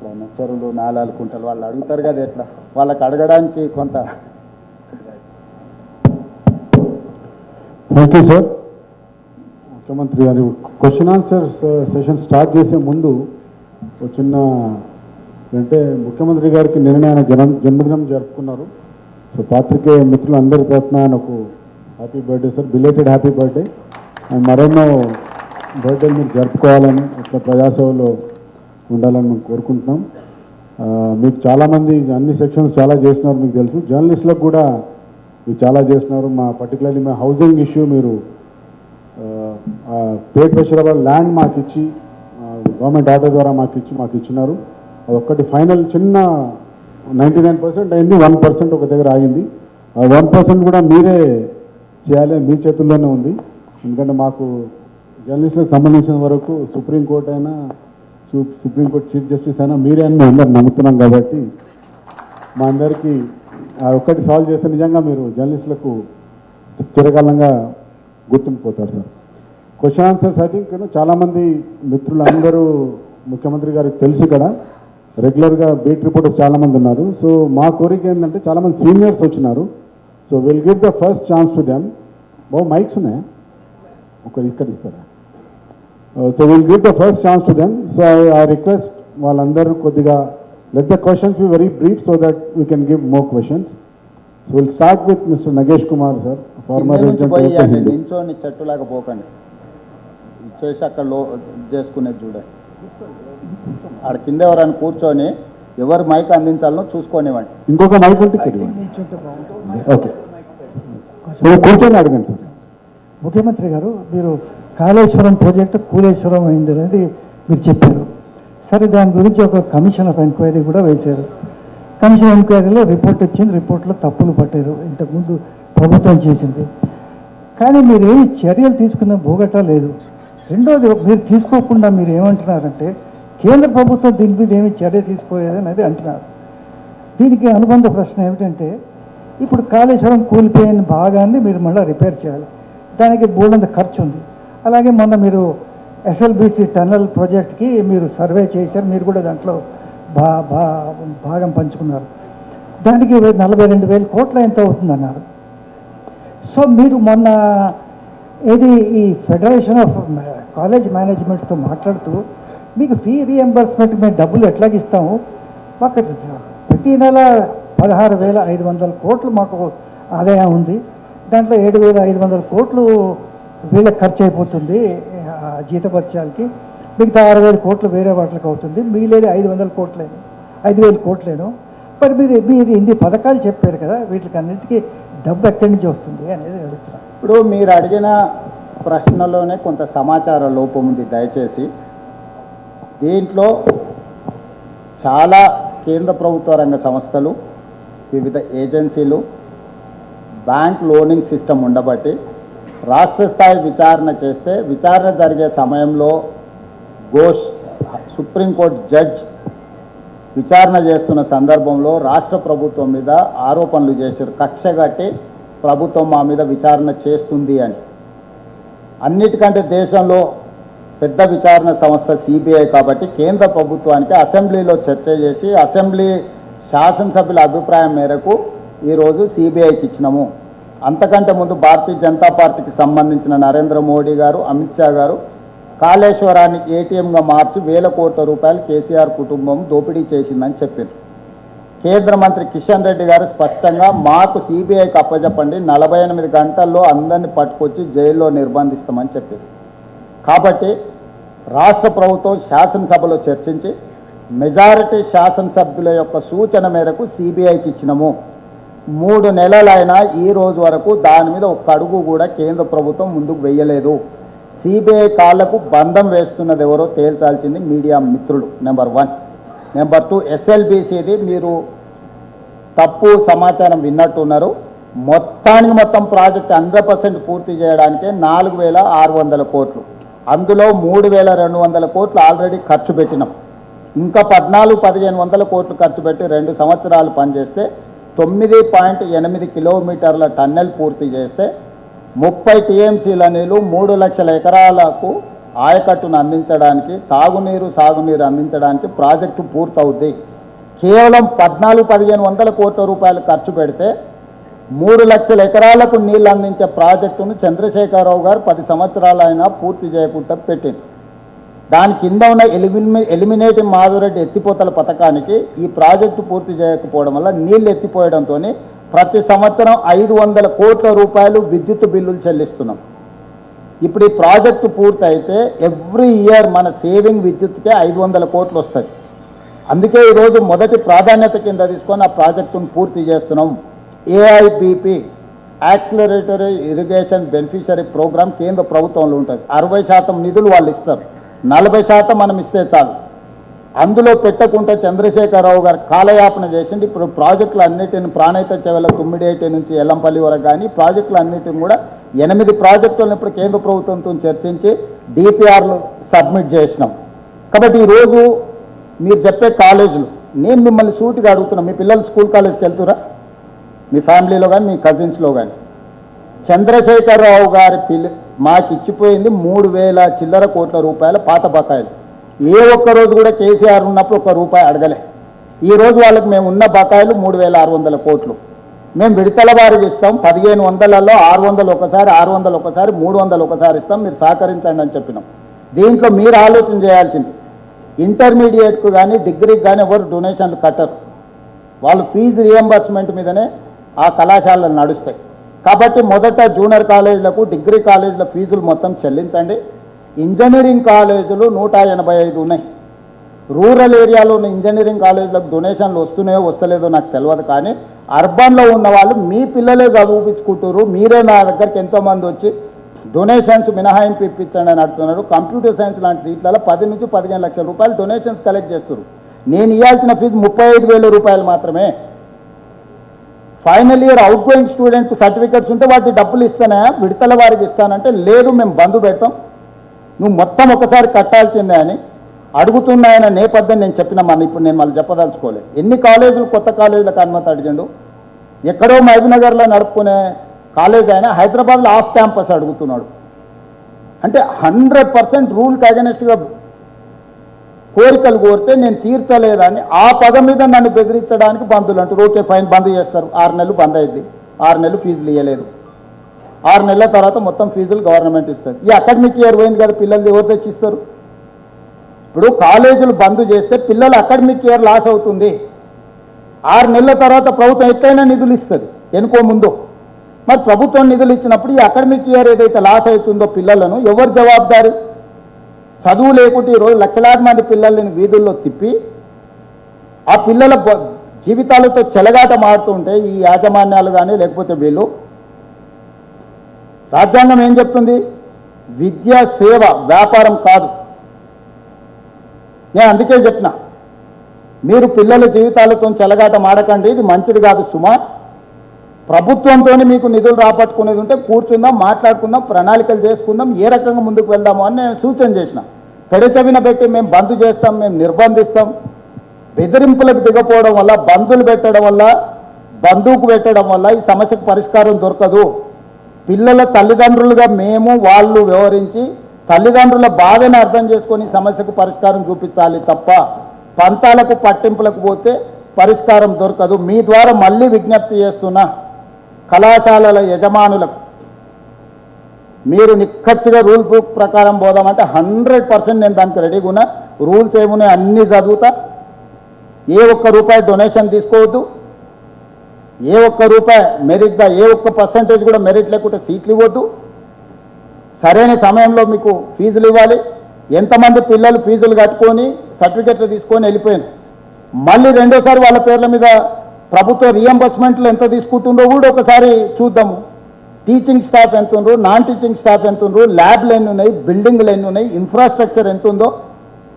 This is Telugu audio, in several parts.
ఎప్పుడైనా చెరువులు నాలాలు కుంటలు వాళ్ళు అడుగుతారు కదా ఎట్లా వాళ్ళకి అడగడానికి కొంత. Thank you sir. ముఖ్యమంత్రి గారు క్వశ్చన్ ఆన్సర్ సెషన్ స్టార్ట్ చేసే ముందు ఒక చిన్న అంటే ముఖ్యమంత్రి గారికి నిన్న ఆయన జన్మదినం జరుపుకున్నారు. సో పాత్రికేయ మిత్రులు అందరి తరఫున ఆయనకు happy birthday sir, belated happy birthday. And మరెన్నో బర్త్డేలు మీరు జరుపుకోవాలని ఇట్లా ప్రజాసేవలో ఉండాలని మేము కోరుకుంటున్నాం. మీకు చాలామంది అన్ని సెక్షన్స్ చాలా చేస్తున్నారు, మీకు తెలుసు. జర్నలిస్టులకు కూడా మీరు చాలా చేస్తున్నారు. పర్టికులర్లీ మా హౌసింగ్ ఇష్యూ మీరు పేట్ బషీరాబాద్ ల్యాండ్ మాకు ఇచ్చి గవర్నమెంట్ ఆర్డర్ ద్వారా మాకు ఇచ్చినారు. అదొక్కటి ఫైనల్ చిన్న 99% అయింది, 1% ఒక దగ్గర ఆగింది. ఆ 1% కూడా మీరే చేయాలి, మీ చేతుల్లోనే ఉంది. ఎందుకంటే మాకు జర్నలిస్టులకు సంబంధించిన వరకు సుప్రీంకోర్టు అయినా సుప్రీంకోర్టు చీఫ్ జస్టిస్ అయినా మీరే అని మేము అందరు నమ్ముతున్నాం. కాబట్టి మా అందరికీ ఆ ఒక్కటి సాల్వ్ చేస్తే నిజంగా మీరు జర్నలిస్టులకు చిరకాలంగా గుర్తుండిపోతారు sir. Question answers I think చాలామంది మిత్రులు అందరూ ముఖ్యమంత్రి గారికి తెలుసు కదా, రెగ్యులర్గా బీట్ రిపోర్టర్స్ చాలామంది ఉన్నారు. సో మా కోరిక ఏంటంటే చాలామంది సీనియర్స్ వచ్చినారు. So will give the first chance to them. Mics ఉన్నాయా? ఒకరు ఇక్కడ ఇస్తారా? So will give the first chance to them. So I request వాళ్ళందరూ కొద్దిగా let the questions be very brief so that we can give more questions. So will start with mister Nagesh Kumar sir, former నించోని చెట్టులాగా పోకండి, చేసి అక్కడ చేసుకునేది చూడండి. ఆడ కింద ఎవరైనా కూర్చొని ఎవరు మైక్ అందించాలనో చూసుకోనివ్వండి. ఇంకొక మైక్ ఉంటే ఓకే, కూర్చొని అడగండి సార్. ముఖ్యమంత్రి గారు, మీరు కాళేశ్వరం ప్రాజెక్టు కూలేశ్వరం అయింది అనేది మీరు చెప్పారు. సరే, దాని గురించి ఒక కమిషన్ ఆఫ్ ఎంక్వైరీ కూడా వేశారు. కమిషన్ ఎంక్వైరీలో రిపోర్ట్ వచ్చింది, రిపోర్ట్లో తప్పులు పట్టారు, ఇంతకుముందు ప్రభుత్వం చేసింది. కానీ మీరు ఏమి చర్యలు తీసుకున్న భూగట్టా లేదు. రెండోది, మీరు తీసుకోకుండా మీరు ఏమంటున్నారంటే కేంద్ర ప్రభుత్వం దీని మీద ఏమి చర్య తీసుకోలేదు అనేది అంటున్నారు. దీనికి అనుబంధ ప్రశ్న ఏమిటంటే, ఇప్పుడు కాళేశ్వరం కూలిపోయిన భాగాన్ని మీరు మళ్ళీ రిపేర్ చేయాలి, దానికి బోల్డంత ఖర్చు ఉంది. అలాగే మొన్న మీరు ఎస్ఎల్బిసి టన్నల్ ప్రాజెక్ట్కి మీరు సర్వే చేశారు, మీరు కూడా దాంట్లో భాగం పంచుకున్నారు. దానికి 42,000 కోట్ల ఎంత అవుతుందన్నారు. సో మీరు మొన్న ఈ ఫెడరేషన్ ఆఫ్ కాలేజ్ మేనేజ్మెంట్తో మాట్లాడుతూ మీకు ఫీ రీఎంబర్స్మెంట్ మేము డబ్బులు ఎట్లాగిస్తాము, మాకు ప్రతి నెల 16,500 కోట్లు మాకు ఆదాయం ఉంది, దాంట్లో 7,500 కోట్లు వీళ్ళకి ఖర్చు అయిపోతుంది జీతభత్యాలకి, మిగతా 6,000 కోట్లు వేరే వాటికి అవుతుంది, మిగిలేదు 5,000 కోట్లేను. మరి మీరు ఇన్ని పథకాలు చెప్పారు కదా, వీటికి అన్నింటికీ డబ్బు ఎక్కడి నుంచి వస్తుంది అనేది అడుగుతున్నాను. ఇప్పుడు మీరు అడిగిన ప్రశ్నలోనే కొంత సమాచార లోపం ఉంది. దయచేసి దీంట్లో చాలా కేంద్ర ప్రభుత్వ రంగ సంస్థలు, వివిధ ఏజెన్సీలు, బ్యాంక్ లోనింగ్ సిస్టమ్ ఉండబట్టి రాష్ట్ర స్థాయి విచారణ చేస్తే విచారణ జరిగే సమయంలో సుప్రీంకోర్టు జడ్జ్ విచారణ చేస్తున్న సందర్భంలో రాష్ట్ర ప్రభుత్వం మీద ఆరోపణలు చేశారు, కక్షగట్టి ప్రభుత్వం మా మీద విచారణ చేస్తుంది అని. అన్నిటికంటే దేశంలో పెద్ద విచారణ సంస్థ సిబిఐ కాబట్టి కేంద్ర ప్రభుత్వానికి అసెంబ్లీలో చర్చ చేసి అసెంబ్లీ శాసనసభ్యుల అభిప్రాయం మేరకు ఈరోజు సిబిఐకి ఇచ్చినాము. అంతకంటే ముందు భారతీయ జనతా పార్టీకి సంబంధించిన నరేంద్ర మోడీ గారు, అమిత్ షా గారు కాళేశ్వరాన్ని ఏటీఎంగా మార్చి 1,000 కోట్ల రూపాయలు కేసీఆర్ కుటుంబం దోపిడీ చేసిందని చెప్పారు. కేంద్ర మంత్రి కిషన్ రెడ్డి గారు స్పష్టంగా మాకు సిబిఐకి అప్పచెప్పండి, 48 గంటల్లో అందరినీ పట్టుకొచ్చి జైల్లో నిర్బంధిస్తామని చెప్పారు. కాబట్టి రాష్ట్ర ప్రభుత్వం శాసనసభలో చర్చించి మెజారిటీ శాసనసభ్యుల యొక్క సూచన మేరకు సిబిఐకి ఇచ్చినాము. 3 నెలలైనా ఈ రోజు వరకు దాని మీద ఒక్క అడుగు కూడా కేంద్ర ప్రభుత్వం ముందుకు వెయ్యలేదు. సిబిఐ కాళ్లకు బంధం వేస్తున్నది ఎవరో తేల్చాల్సింది మీడియా మిత్రులు, నెంబర్ 1. నెంబర్ 2, ఎస్ఎల్బిసిది మీరు తప్పు సమాచారం విన్నట్టున్నారు. మొత్తం ప్రాజెక్ట్ 100% పూర్తి చేయడానికే 4,600 కోట్లు, అందులో 3,200 కోట్లు ఆల్రెడీ ఖర్చు పెట్టినాం. ఇంకా 14,000-1,500 కోట్లు ఖర్చు పెట్టి 2 సంవత్సరాలు పనిచేస్తే 9.8 కిలోమీటర్ల టన్నెల్ పూర్తి చేస్తే 30 టీఎంసీల నీళ్లు 3 లక్షల ఎకరాలకు ఆయకట్టును అందించడానికి, తాగునీరు సాగునీరు అందించడానికి ప్రాజెక్టు పూర్తవుద్ది. కేవలం 14-1500 కోట్ల రూపాయలు ఖర్చు పెడితే 3 లక్షల ఎకరాలకు నీళ్లు అందించే ప్రాజెక్టును చంద్రశేఖరరావు గారు 10 సంవత్సరాలైనా పూర్తి చేయకుండా పెట్టింది. దాని కింద ఉన్న ఎలిమినేటింగ్ మాధురెడ్డి ఎత్తిపోతల పథకానికి ఈ ప్రాజెక్టు పూర్తి చేయకపోవడం వల్ల నీళ్లు ఎత్తిపోయడంతో ప్రతి సంవత్సరం 500 కోట్ల రూపాయలు విద్యుత్ బిల్లులు చెల్లిస్తున్నాం. ఇప్పుడు ఈ ప్రాజెక్టు పూర్తి అయితే ఎవ్రీ ఇయర్ మన సేవింగ్ విద్యుత్కే 500 కోట్లు వస్తుంది. అందుకే ఈరోజు మొదటి ప్రాధాన్యత కింద తీసుకొని ఆ ప్రాజెక్టును పూర్తి చేస్తున్నాం. ఏఐబిపి యాక్సిలరేటరీ ఇరిగేషన్ బెనిఫిషరీ ప్రోగ్రామ్ కేంద్ర ప్రభుత్వంలో ఉంటుంది. 60% నిధులు వాళ్ళు ఇస్తారు, 40% మనం ఇస్తే చాలు. అందులో పెట్టకుండా చంద్రశేఖరరావు గారు కాలయాపన చేసింది. ఇప్పుడు ప్రాజెక్టులు అన్నిటిని ప్రాణహిత చెవెల తుమ్మిడేటి నుంచి ఎల్లంపల్లి వరకు కానీ ప్రాజెక్టులు అన్నిటిని కూడా 8 ప్రాజెక్టులను ఇప్పుడు కేంద్ర ప్రభుత్వంతో చర్చించి డిపిఆర్లు సబ్మిట్ చేసినాం. కాబట్టి ఈరోజు మీరు చెప్పే కాలేజీలు నేను మిమ్మల్ని సూటిగా అడుగుతున్నా, మీ పిల్లలు స్కూల్ కాలేజ్కి వెళ్తురా? మీ ఫ్యామిలీలో కానీ మీ కజిన్స్లో కానీ చంద్రశేఖరరావు గారి మాకు ఇచ్చిపోయింది 3000 చిల్లర కోట్ల రూపాయల పాత బకాయిలు. ఏ ఒక్క రోజు కూడా కేసీఆర్ ఉన్నప్పుడు ₹1 అడగలే. ఈరోజు వాళ్ళకి మేము ఉన్న బకాయిలు 3600 కోట్లు. మేము విడతల వారికి ఇస్తాం. 1500లలో 600 ఒకసారి, 600 ఒకసారి, 300 ఒకసారి ఇస్తాం, మీరు సహకరించండి అని చెప్పినాం. దీంట్లో మీరు ఆలోచన చేయాల్సింది, ఇంటర్మీడియట్కు కానీ డిగ్రీకి కానీ ఎవరు డొనేషన్లు కట్టరు. వాళ్ళు ఫీజు రియంబర్స్మెంట్ మీదనే ఆ కళాశాలలు నడుస్తాయి. కాబట్టి మొదట జూనియర్ కాలేజీలకు డిగ్రీ కాలేజీల ఫీజులు మొత్తం చెల్లించండి. ఇంజనీరింగ్ కాలేజీలు 185 ఉన్నాయి. రూరల్ ఏరియాలో ఉన్న ఇంజనీరింగ్ కాలేజీలకు డొనేషన్లు వస్తున్నాయో వస్తలేదో నాకు తెలియదు, కానీ అర్బన్లో ఉన్న వాళ్ళు మీ పిల్లలే చదివించుకుంటారు. మీరే నా దగ్గరికి ఎంతోమంది వచ్చి డొనేషన్స్ మినహాయింపు ఇప్పించండి అని అడుగుతున్నారు. కంప్యూటర్ సైన్స్ లాంటి సీట్లలో 10 నుంచి 15 లక్షల రూపాయలు డొనేషన్స్ కలెక్ట్ చేస్తారు. నేను ఇవ్వాల్సిన ఫీజు 35,000 రూపాయలు మాత్రమే. Final year out going student certificates ఉంటే వాటి డబ్బులు ఇస్తానా, విడతల వారికి ఇస్తానంటే లేదు, మేము బంద్ పెడతాం, నువ్వు మొత్తం ఒకసారి కట్టాల్సిందే అని అడుగుతున్నాయన్న నేపథ్యం నేను చెప్పిన ఇప్పుడు నేను మళ్ళీ చెప్పదలుచుకోలేదు. ఎన్ని కాలేజీలు కొత్త కాలేజీలకు అనుమతి అడిగిండు. ఎక్కడో మహబూబ్నగర్లో నడుపుకునే కాలేజ్ అయినా హైదరాబాద్లో ఆఫ్ క్యాంపస్ అడుగుతున్నాడు. అంటే 100% రూల్కి అగెనెస్ట్గా కోరికలు కోరితే నేను తీర్చలేదని ఆ పదం మీద నన్ను బెదిరించడానికి బంధువులు అంటారు. ఓకే ఫైన్, బంద్ చేస్తారు. 6 నెలలు బంద్ అయింది, 6 నెలలు ఫీజులు ఇవ్వలేదు. 6 నెలల తర్వాత మొత్తం ఫీజులు గవర్నమెంట్ ఇస్తుంది. ఈ అకాడమిక్ ఇయర్ పోయింది కదా, పిల్లలు ఎవరు తెచ్చిస్తారు? ఇప్పుడు కాలేజీలు బంద్ చేస్తే పిల్లలు అకాడమిక్ ఇయర్ లాస్ అవుతుంది. 6 నెలల తర్వాత ప్రభుత్వం ఎట్లయినా నిధులు ఇస్తుంది, ఎనుకో ముందు. మరి ప్రభుత్వం నిధులు ఇచ్చినప్పుడు ఈ అకాడమిక్ ఇయర్ ఏదైతే లాస్ అవుతుందో పిల్లలను ఎవరు జవాబుదారి? చదువు లేకుంటే ఈరోజు లక్షలాది మంది పిల్లల్ని వీధుల్లో తిప్పి ఆ పిల్లల జీవితాలతో చెలగాట మారుతుంటే ఈ యాజమాన్యాలు కానీ లేకపోతే వీళ్ళు, రాజ్యాంగం ఏం చెప్తుంది? విద్య సేవ, వ్యాపారం కాదు. నేను అందుకే చెప్పిన, మీరు పిల్లల జీవితాలతో చెలగాట మాడకండి, ఇది మంచిది కాదు సుమా. ప్రభుత్వంతో మీకు నిధులు రాబట్టుకునేది ఉంటే కూర్చుందాం, మాట్లాడుకుందాం, ప్రణాళికలు చేసుకుందాం, ఏ రకంగా ముందుకు వెళ్దాము అని నేను సూచన చేసిన. పెడచెవిన పెట్టి మేము బంద్ చేస్తాం, మేము నిర్బంధిస్తాం, బెదిరింపులకు దిగపోవడం వల్ల, బంధులు పెట్టడం వల్ల, బంధువుకు పెట్టడం వల్ల ఈ సమస్యకు పరిష్కారం దొరకదు. పిల్లల తల్లిదండ్రులుగా మేము వాళ్ళు వ్యవహరించి తల్లిదండ్రుల బాధను అర్థం చేసుకొని సమస్యకు పరిష్కారం చూపించాలి తప్ప పంతాలకు పట్టింపులకు పోతే పరిష్కారం దొరకదు. మీ ద్వారా మళ్ళీ విజ్ఞప్తి చేస్తున్నా, కళాశాలల యజమానులకు మీరు నిక్కచ్చిగా రూల్ బుక్ ప్రకారం పోదామంటే 100% నేను దానికి రెడీగా ఉన్నా. రూల్స్ ఏమున్నాయి అన్నీ చదువుతా. ఏ ఒక్క రూపాయి డొనేషన్ తీసుకోవద్దు, ఏ ఒక్క రూపాయి మెరిట్గా, ఏ ఒక్క పర్సంటేజ్ కూడా మెరిట్ లేకుంటే సీట్లు ఇవ్వద్దు. సరైన సమయంలో మీకు ఫీజులు ఇవ్వాలి. ఎంతమంది పిల్లలు ఫీజులు కట్టుకొని సర్టిఫికెట్లు తీసుకొని వెళ్ళిపోయారు. మళ్ళీ రెండోసారి వాళ్ళ పేర్ల మీద ప్రభుత్వ రియంబర్స్మెంట్లు ఎంత తీసుకుంటుందో కూడా ఒకసారి చూద్దాము. టీచింగ్ స్టాఫ్ ఎంత ఉండ్రు, నాన్ టీచింగ్ స్టాఫ్ ఎంత ఉండ్రు, ల్యాబ్లు ఎన్ని ఉన్నాయి, బిల్డింగ్లు ఎన్ని ఉన్నాయి, ఇన్ఫ్రాస్ట్రక్చర్ ఎంత ఉందో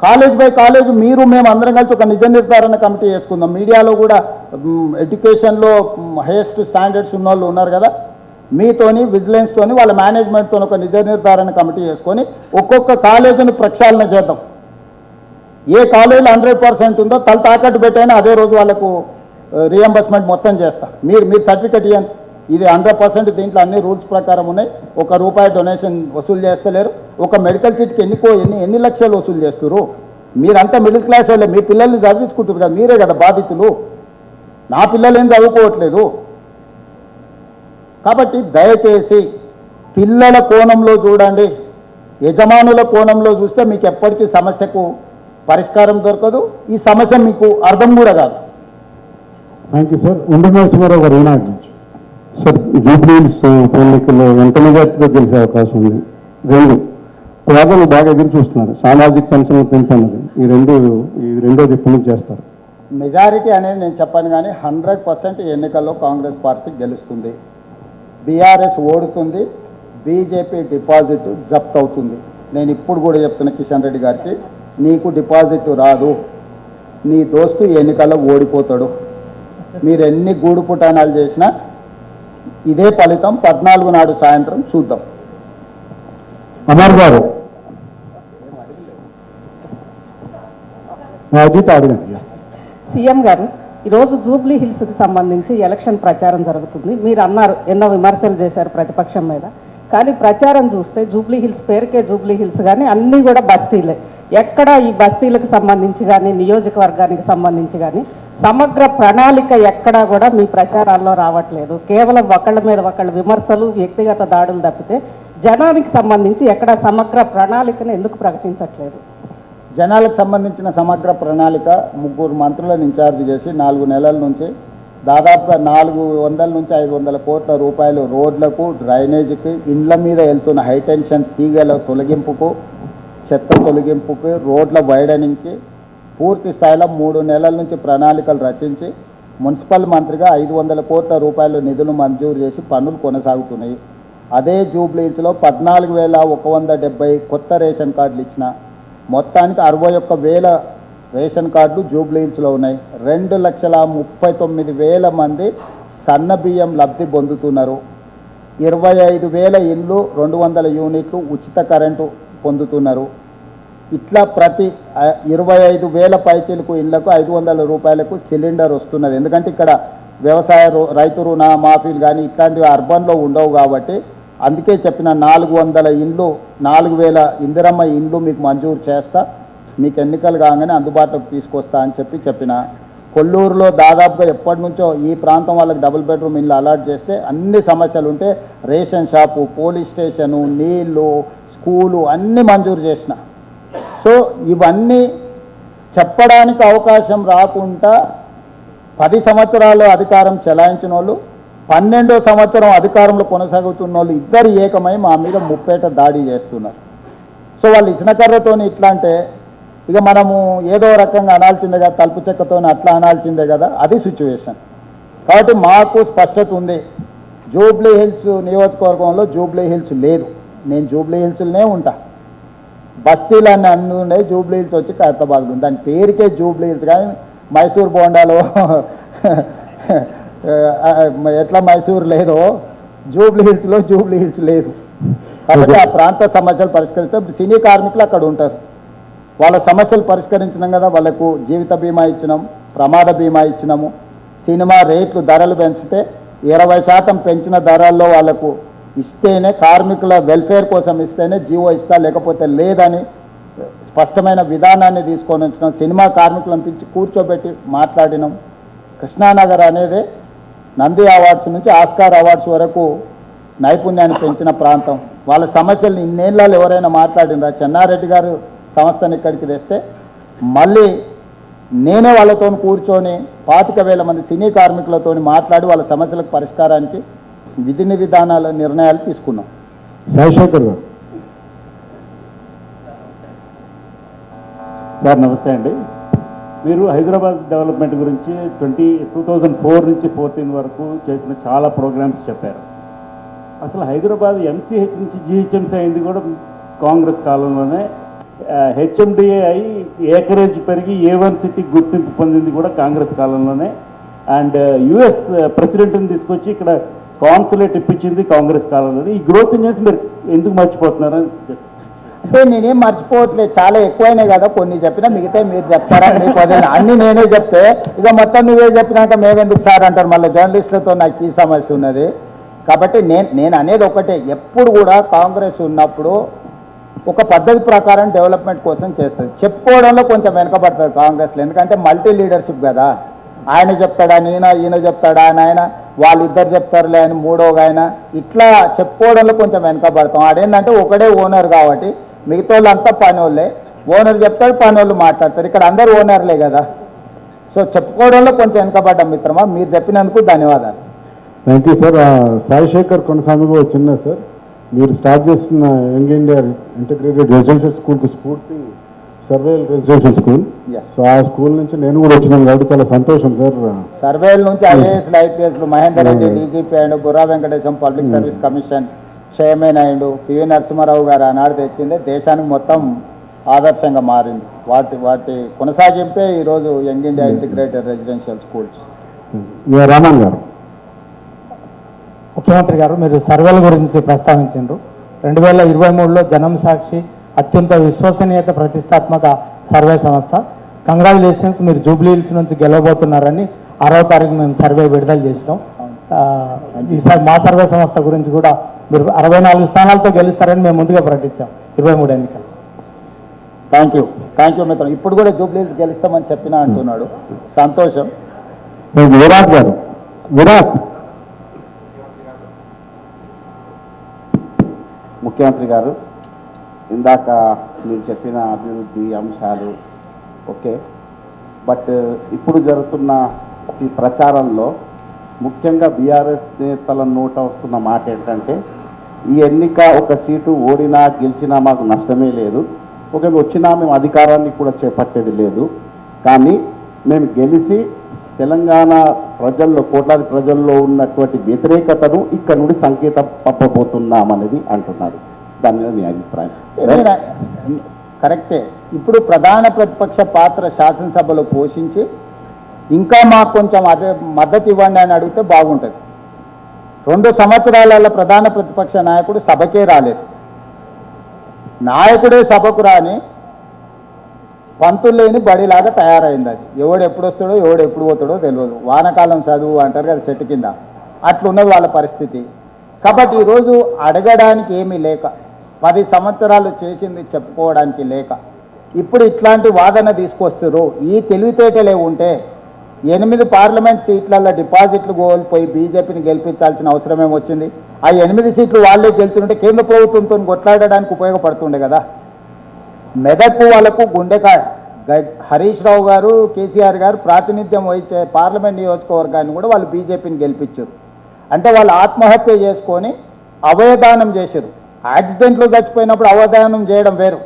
కాలేజ్ బై కాలేజ్ మీరు మేము అందరం కలిసి ఒక నిజ నిర్ధారణ కమిటీ చేసుకుందాం. మీడియాలో కూడా ఎడ్యుకేషన్లో హైయెస్ట్ స్టాండర్డ్స్ ఉన్న వాళ్ళు ఉన్నారు కదా, మీతోని విజిలెన్స్తోని వాళ్ళ మేనేజ్మెంట్తో ఒక నిజ నిర్ధారణ కమిటీ చేసుకొని ఒక్కొక్క కాలేజీని ప్రక్షాళన చేద్దాం. ఏ కాలేజీలో 100% ఉందో తల తాకట్టు పెట్టైనా అదే రోజు వాళ్ళకు రియంబర్స్మెంట్ మొత్తం చేస్తా. మీరు సర్టిఫికెట్ ఇవ్వండి. ఇది 100% దీంట్లో అన్ని రూల్స్ ప్రకారం ఉన్నాయి. ₹1 డొనేషన్ వసూలు చేస్తలేరు. ఒక మెడికల్ సీట్కి ఎన్ని లక్షలు వసూలు చేస్తారు? మీరంతా మిడిల్ క్లాస్ వాళ్ళే, మీ పిల్లల్ని చదివించుకుంటారు కదా, మీరే కదా బాధితులు. నా పిల్లలు ఏం చదువుకోవట్లేదు. కాబట్టి దయచేసి పిల్లల కోణంలో చూడండి, యజమానుల కోణంలో చూస్తే మీకు ఎప్పటికీ సమస్యకు పరిష్కారం దొరకదు. ఈ సమస్య మీకు అర్థం కూడా కాదు. Thank you sir. ఉండమేశ్వరరావు గారు ఈనాడు నుంచి. సార్, జూబ్లీహిల్స్ ఎన్నికల్లో ఎంత మెజార్టీతో గెలిచే అవకాశం ఉంది? 2, పేదలు బాగా ఎదురు చూస్తున్నారు, సామాజిక పెన్షన్లు పెంచుతున్నది. ఈ రెండోది ఎప్పుడు చేస్తారు? మెజారిటీ అనేది నేను చెప్పాను, కానీ 100% ఎన్నికల్లో కాంగ్రెస్ పార్టీ గెలుస్తుంది. బీఆర్ఎస్ ఓడుతుంది, బీజేపీ డిపాజిట్ జప్త్ అవుతుంది. నేను ఇప్పుడు కూడా చెప్తున్న కిషన్ రెడ్డి గారికి, నీకు డిపాజిట్ రాదు, నీ దోస్తు ఎన్నికల్లో ఓడిపోతాడు. మీరు ఎన్ని గూడు పుటానాలు చేసినా ఇదే ఫలితం 14 నాడు సాయంత్రం చూద్దాం. అమర్ గారు అజిత్ అడగండి. సీఎం గారు, ఈరోజు జూబ్లీ హిల్స్కి సంబంధించి ఎలక్షన్ ప్రచారం జరుగుతుంది. మీరు అన్నారు, ఎన్నో విమర్శలు చేశారు ప్రతిపక్షం మీద. కానీ ప్రచారం చూస్తే జూబ్లీ హిల్స్ పేరుకే జూబ్లీ హిల్స్, కానీ అన్నీ కూడా బస్తీలే. ఎక్కడ ఈ బస్తీలకు సంబంధించి కానీ నియోజకవర్గానికి సంబంధించి కానీ సమగ్ర ప్రణాళిక ఎక్కడా కూడా మీ ప్రచారాల్లో రావట్లేదు. కేవలం ఒకళ్ళ మీద ఒకళ్ళ విమర్శలు, వ్యక్తిగత దాడులు తప్పితే జనానికి సంబంధించి ఎక్కడ సమగ్ర ప్రణాళికను ఎందుకు ప్రకటించట్లేదు? జనాలకు సంబంధించిన సమగ్ర ప్రణాళిక 3 మంత్రులను ఇన్ఛార్జ్ చేసి 4 నెలల నుంచి దాదాపుగా 400 నుంచి 500 కోట్ల రూపాయలు రోడ్లకు, డ్రైనేజీకి, ఇండ్ల మీద వెళ్తున్న హైటెన్షన్ తీగల తొలగింపుకు, చెత్త తొలగింపుకి, రోడ్ల వైడనింగ్కి పూర్తి స్థాయిలో 3 నెలల నుంచి ప్రణాళికలు రచించి మున్సిపల్ మంత్రిగా 500 కోట్ల రూపాయలు నిధులు మంజూరు చేసి పనులు కొనసాగుతున్నాయి. అదే జూబ్లీహిల్స్లో 14,170 కొత్త రేషన్ కార్డులు ఇచ్చిన, మొత్తానికి 61,000 రేషన్ కార్డులు జూబ్లీహిల్స్లో ఉన్నాయి. 2,39,000 మంది సన్న బియ్యం లబ్ధి పొందుతున్నారు. 25,000 ఇండ్లు, 200 యూనిట్లు ఉచిత కరెంటు పొందుతున్నారు. ఇట్లా ప్రతి 25,000 పైచీలకు ఇళ్లకు 500 రూపాయలకు సిలిండర్ వస్తున్నది. ఎందుకంటే ఇక్కడ వ్యవసాయ రైతు రుణ మాఫీలు కానీ ఇట్లాంటివి అర్బన్లో ఉండవు కాబట్టి, అందుకే చెప్పిన 400 ఇండ్లు, 4,000 ఇందిరమ్మ ఇండ్లు మీకు మంజూరు చేస్తా, మీకు ఎన్నికలు కాగానే అందుబాటులోకి తీసుకొస్తా అని చెప్పిన. కొల్లూరులో దాదాపుగా ఎప్పటి నుంచో ఈ ప్రాంతం వాళ్ళకి డబుల్ బెడ్రూమ్ ఇల్లు అలాట్ చేస్తే అన్ని సమస్యలు ఉంటే రేషన్ షాపు, పోలీస్ స్టేషను, నీళ్లు, స్కూలు అన్నీ మంజూరు చేసిన. సో ఇవన్నీ చెప్పడానికి అవకాశం రాకుండా 10 సంవత్సరాలు అధికారం చెలాయించిన వాళ్ళు, 12వ సంవత్సరం అధికారంలో కొనసాగుతున్న వాళ్ళు ఇద్దరు ఏకమై మా మీద ముప్పేట దాడి చేస్తున్నారు. సో వాళ్ళు ఇసునకర్రతోని ఇట్లా అంటే ఇక మనము ఏదో రకంగా అనాల్సిందే కదా, తలుపు చెక్కతో అట్లా అనాల్సిందే కదా, అది సిచ్యువేషన్. కాబట్టి మాకు స్పష్టత ఉంది, జూబ్లీ హిల్స్ నియోజకవర్గంలో జూబ్లీ హిల్స్ లేదు. నేను జూబ్లీ హిల్స్లోనే ఉంటా. బస్తీలన్నీ అన్నీ ఉన్నాయి, జూబ్లీ హిల్స్ వచ్చి ఖైరతాబాద్ ఉంది. దాని పేరుకే జూబ్లీ హిల్స్, కానీ మైసూర్ బోండాలో ఎట్లా మైసూర్ లేదో జూబ్లీ హిల్స్లో జూబ్లీ హిల్స్ లేదు. కాబట్టి ఆ ప్రాంత సమస్యలు పరిష్కరిస్తే సినీ కార్మికులు అక్కడ ఉంటారు. వాళ్ళ సమస్యలు పరిష్కరించినాం కదా, వాళ్ళకు జీవిత బీమా ఇచ్చినాం, ప్రమాద బీమా ఇచ్చినాము. సినిమా రేట్లు ధరలు పెంచితే 20% పెంచిన ధరల్లో వాళ్ళకు ఇస్తేనే, కార్మికుల వెల్ఫేర్ కోసం ఇస్తేనే జీవో ఇస్తా, లేకపోతే లేదని స్పష్టమైన విధానాన్ని తీసుకొని వచ్చినాం. సినిమా కార్మికులను పిలిచి కూర్చోబెట్టి మాట్లాడినాం. కృష్ణానగర్ అనేది నంది అవార్డ్స్ నుంచి ఆస్కార్ అవార్డ్స్ వరకు నైపుణ్యాన్ని పెంచిన ప్రాంతం. వాళ్ళ సమస్యలు ఇన్నేళ్ళలో ఎవరైనా మాట్లాడినరా? చెన్నారెడ్డి గారు సంస్థను ఇక్కడికి తెస్తే మళ్ళీ నేనే వాళ్ళతో కూర్చొని 25,000 మంది సినీ కార్మికులతో మాట్లాడి వాళ్ళ సమస్యలకు పరిష్కారానికి విధి విధానాల నిర్ణయాలు తీసుకున్నాం. శేషేఖర్ గారు. సార్ నమస్తే అండి. మీరు హైదరాబాద్ డెవలప్మెంట్ గురించి 2004 నుంచి 2014 వరకు చేసిన చాలా ప్రోగ్రామ్స్ చెప్పారు. అసలు హైదరాబాద్ ఎంసీహెచ్ నుంచి జీహెచ్ఎంసీ అయింది కూడా కాంగ్రెస్ కాలంలోనే. హెచ్ఎండిఏ అయి ఏకరేజ్ పెరిగి A1 సిటీ గుర్తింపు పొందింది కూడా కాంగ్రెస్ కాలంలోనే. అండ్ యుఎస్ ప్రెసిడెంట్ని తీసుకొచ్చి ఇక్కడ కాన్సులేట్ ఇప్పించింది కాంగ్రెస్ కాలంలోనే. ఈ గ్రోత్ చేసి మీరు ఎందుకు మర్చిపోతున్నారని అంటే నేనేం మర్చిపోవట్లేదు, చాలా ఎక్కువైనాయి కదా, కొన్ని చెప్పినా మిగతా మీరు చెప్తారా? మీకు అన్ని నేనే చెప్తే ఇక మొత్తం నువ్వే చెప్పినాక మేమెందుకు సార్ అంటారు. మళ్ళీ జర్నలిస్టులతో నాకు ఈ సమస్య ఉన్నది. కాబట్టి నేను అనేది ఒకటే, ఎప్పుడు కూడా కాంగ్రెస్ ఉన్నప్పుడు ఒక పద్ధతి ప్రకారం డెవలప్మెంట్ కోసం చేస్తుంది. చెప్పుకోవడంలో కొంచెం వెనకబడుతుంది కాంగ్రెస్లో, ఎందుకంటే మల్టీ లీడర్షిప్ కదా. ఆయన చెప్తాడా ఈయన చెప్తాడా ఆయన వాళ్ళిద్దరు చెప్తారులే అని మూడోగా ఆయన ఇట్లా చెప్పుకోవడంలో కొంచెం వెనకబడతాం. ఆడేంటంటే ఒకడే ఓనర్ కాబట్టి మిగతా వాళ్ళంతా పని వాళ్ళే, ఓనర్ చెప్తాడు పని వాళ్ళు మాట్లాడతారు. ఇక్కడ అందరు ఓనర్లే కదా. సో చెప్పుకోవడంలో కొంచెం వెనకబడ్డాం మిత్రమా. మీరు చెప్పినందుకు ధన్యవాదాలు. Thank you sir. Sai Shekhar కొనసాగుగా చిన్న సార్, మీరు స్టార్ట్ చేస్తున్న యంగ్ ఇండియా ఇంటిగ్రేటెడ్ రెసిడెన్షియల్ స్కూల్కి స్ఫూర్తి సర్వేల్ రెసిడెన్షియల్ స్కూల్. Yes. సో ఆ స్కూల్ నుంచి నేను కూడా వచ్చినాను కాబట్టి చాలా సంతోషం సార్. సర్వేల నుంచి ఐఏఎస్లు ఐపీఎస్లు మహేందర్ రెడ్డి డీజీపీ అయ్యిండు, Burra Venkatesham public service commission chairman అయ్యిండు, పివి నరసింహారావు గారు ఆనాడు తెచ్చింది దేశానికి మొత్తం ఆదర్శంగా మారింది. వాటి కొనసాగింపే ఈరోజు young India integrated residential schools. Raman garu. ముఖ్యమంత్రి గారు, మీరు సర్వేల గురించి ప్రస్తావించారు. 2023లో జనం సాక్షి అత్యంత విశ్వసనీయత ప్రతిష్టాత్మక సర్వే సంస్థ. కంగ్రాచులేషన్స్, మీరు జూబ్లీ హిల్స్ నుంచి గెలవబోతున్నారని 6వ తారీఖు మేము సర్వే విడుదల చేసినాం. ఈసారి మా సర్వే సంస్థ గురించి కూడా మీరు 64 స్థానాలతో గెలుస్తారని మేము ముందుగా ప్రకటించాం 23 ఎన్నికలు. థ్యాంక్ యూ మిత్రం. ఇప్పుడు కూడా జూబ్లీ హిల్స్ గెలుస్తామని చెప్పినా అంటున్నాడు, సంతోషం. విరాట్ గారు. విరాట్. ముఖ్యమంత్రి గారు, ఇందాక మీరు చెప్పిన అభివృద్ధి అంశాలు ఓకే, బట్ ఇప్పుడు జరుగుతున్న ఈ ప్రచారంలో ముఖ్యంగా బీఆర్ఎస్ నేతల నోట వస్తున్న మాట ఏంటంటే ఈ ఎన్నిక ఒక సీటు ఓడినా గెలిచినా మాకు నష్టమే లేదు, ఒకవేళ వచ్చినా మేము అధికారాన్ని కూడా చేపట్టేది లేదు, కానీ మేము గెలిచి తెలంగాణ ప్రజల్లో కోట్లాది ప్రజల్లో ఉన్నటువంటి వ్యతిరేకతను ఇక్కడ నుండి సంకేతం పంపబోతున్నామనేది అంటున్నారు. దాని మీద మీ అభిప్రాయం? కరెక్టే. ఇప్పుడు ప్రధాన ప్రతిపక్ష పాత్ర శాసనసభలో పోషించి ఇంకా మాకు కొంచెం అదే మద్దతు ఇవ్వండి అని అడిగితే బాగుంటుంది. 2 సంవత్సరాలలో ప్రధాన ప్రతిపక్ష నాయకుడు సభకే రాలేదు. నాయకుడే సభకు రాని పంతులు లేని బడిలాగా తయారైంది. అది ఎవడు ఎప్పుడు వస్తాడో ఎవడు ఎప్పుడు పోతాడో తెలియదు. వానకాలం చదువు అంటారు కదా చెట్టు కింద, అట్లున్నది వాళ్ళ పరిస్థితి. కాబట్టి ఈరోజు అడగడానికి ఏమీ లేక, 10 సంవత్సరాలు చేసింది చెప్పుకోవడానికి లేక ఇప్పుడు ఇట్లాంటి వాదన తీసుకొస్తారు. ఈ తెలివితేటలే ఉంటే 8 పార్లమెంట్ సీట్లలో డిపాజిట్లు కోల్పోయి బీజేపీని గెలిపించాల్సిన అవసరం ఏమొచ్చింది? ఆ 8 సీట్లు వాళ్ళే గెలుచుంటే కేంద్ర ప్రభుత్వంతో కొట్లాడడానికి ఉపయోగపడుతుండే కదా. మెదక్కు వాళ్ళకు గుండెకాయ. హరీష్ రావు గారు, కేసీఆర్ గారు ప్రాతినిధ్యం వహించే పార్లమెంట్ నియోజకవర్గాన్ని కూడా వాళ్ళు బీజేపీని గెలిపించారు. అంటే వాళ్ళు ఆత్మహత్య చేసుకొని అవయదానం చేశారు. యాక్సిడెంట్లో చచ్చిపోయినప్పుడు అవయదానం చేయడం వేరు.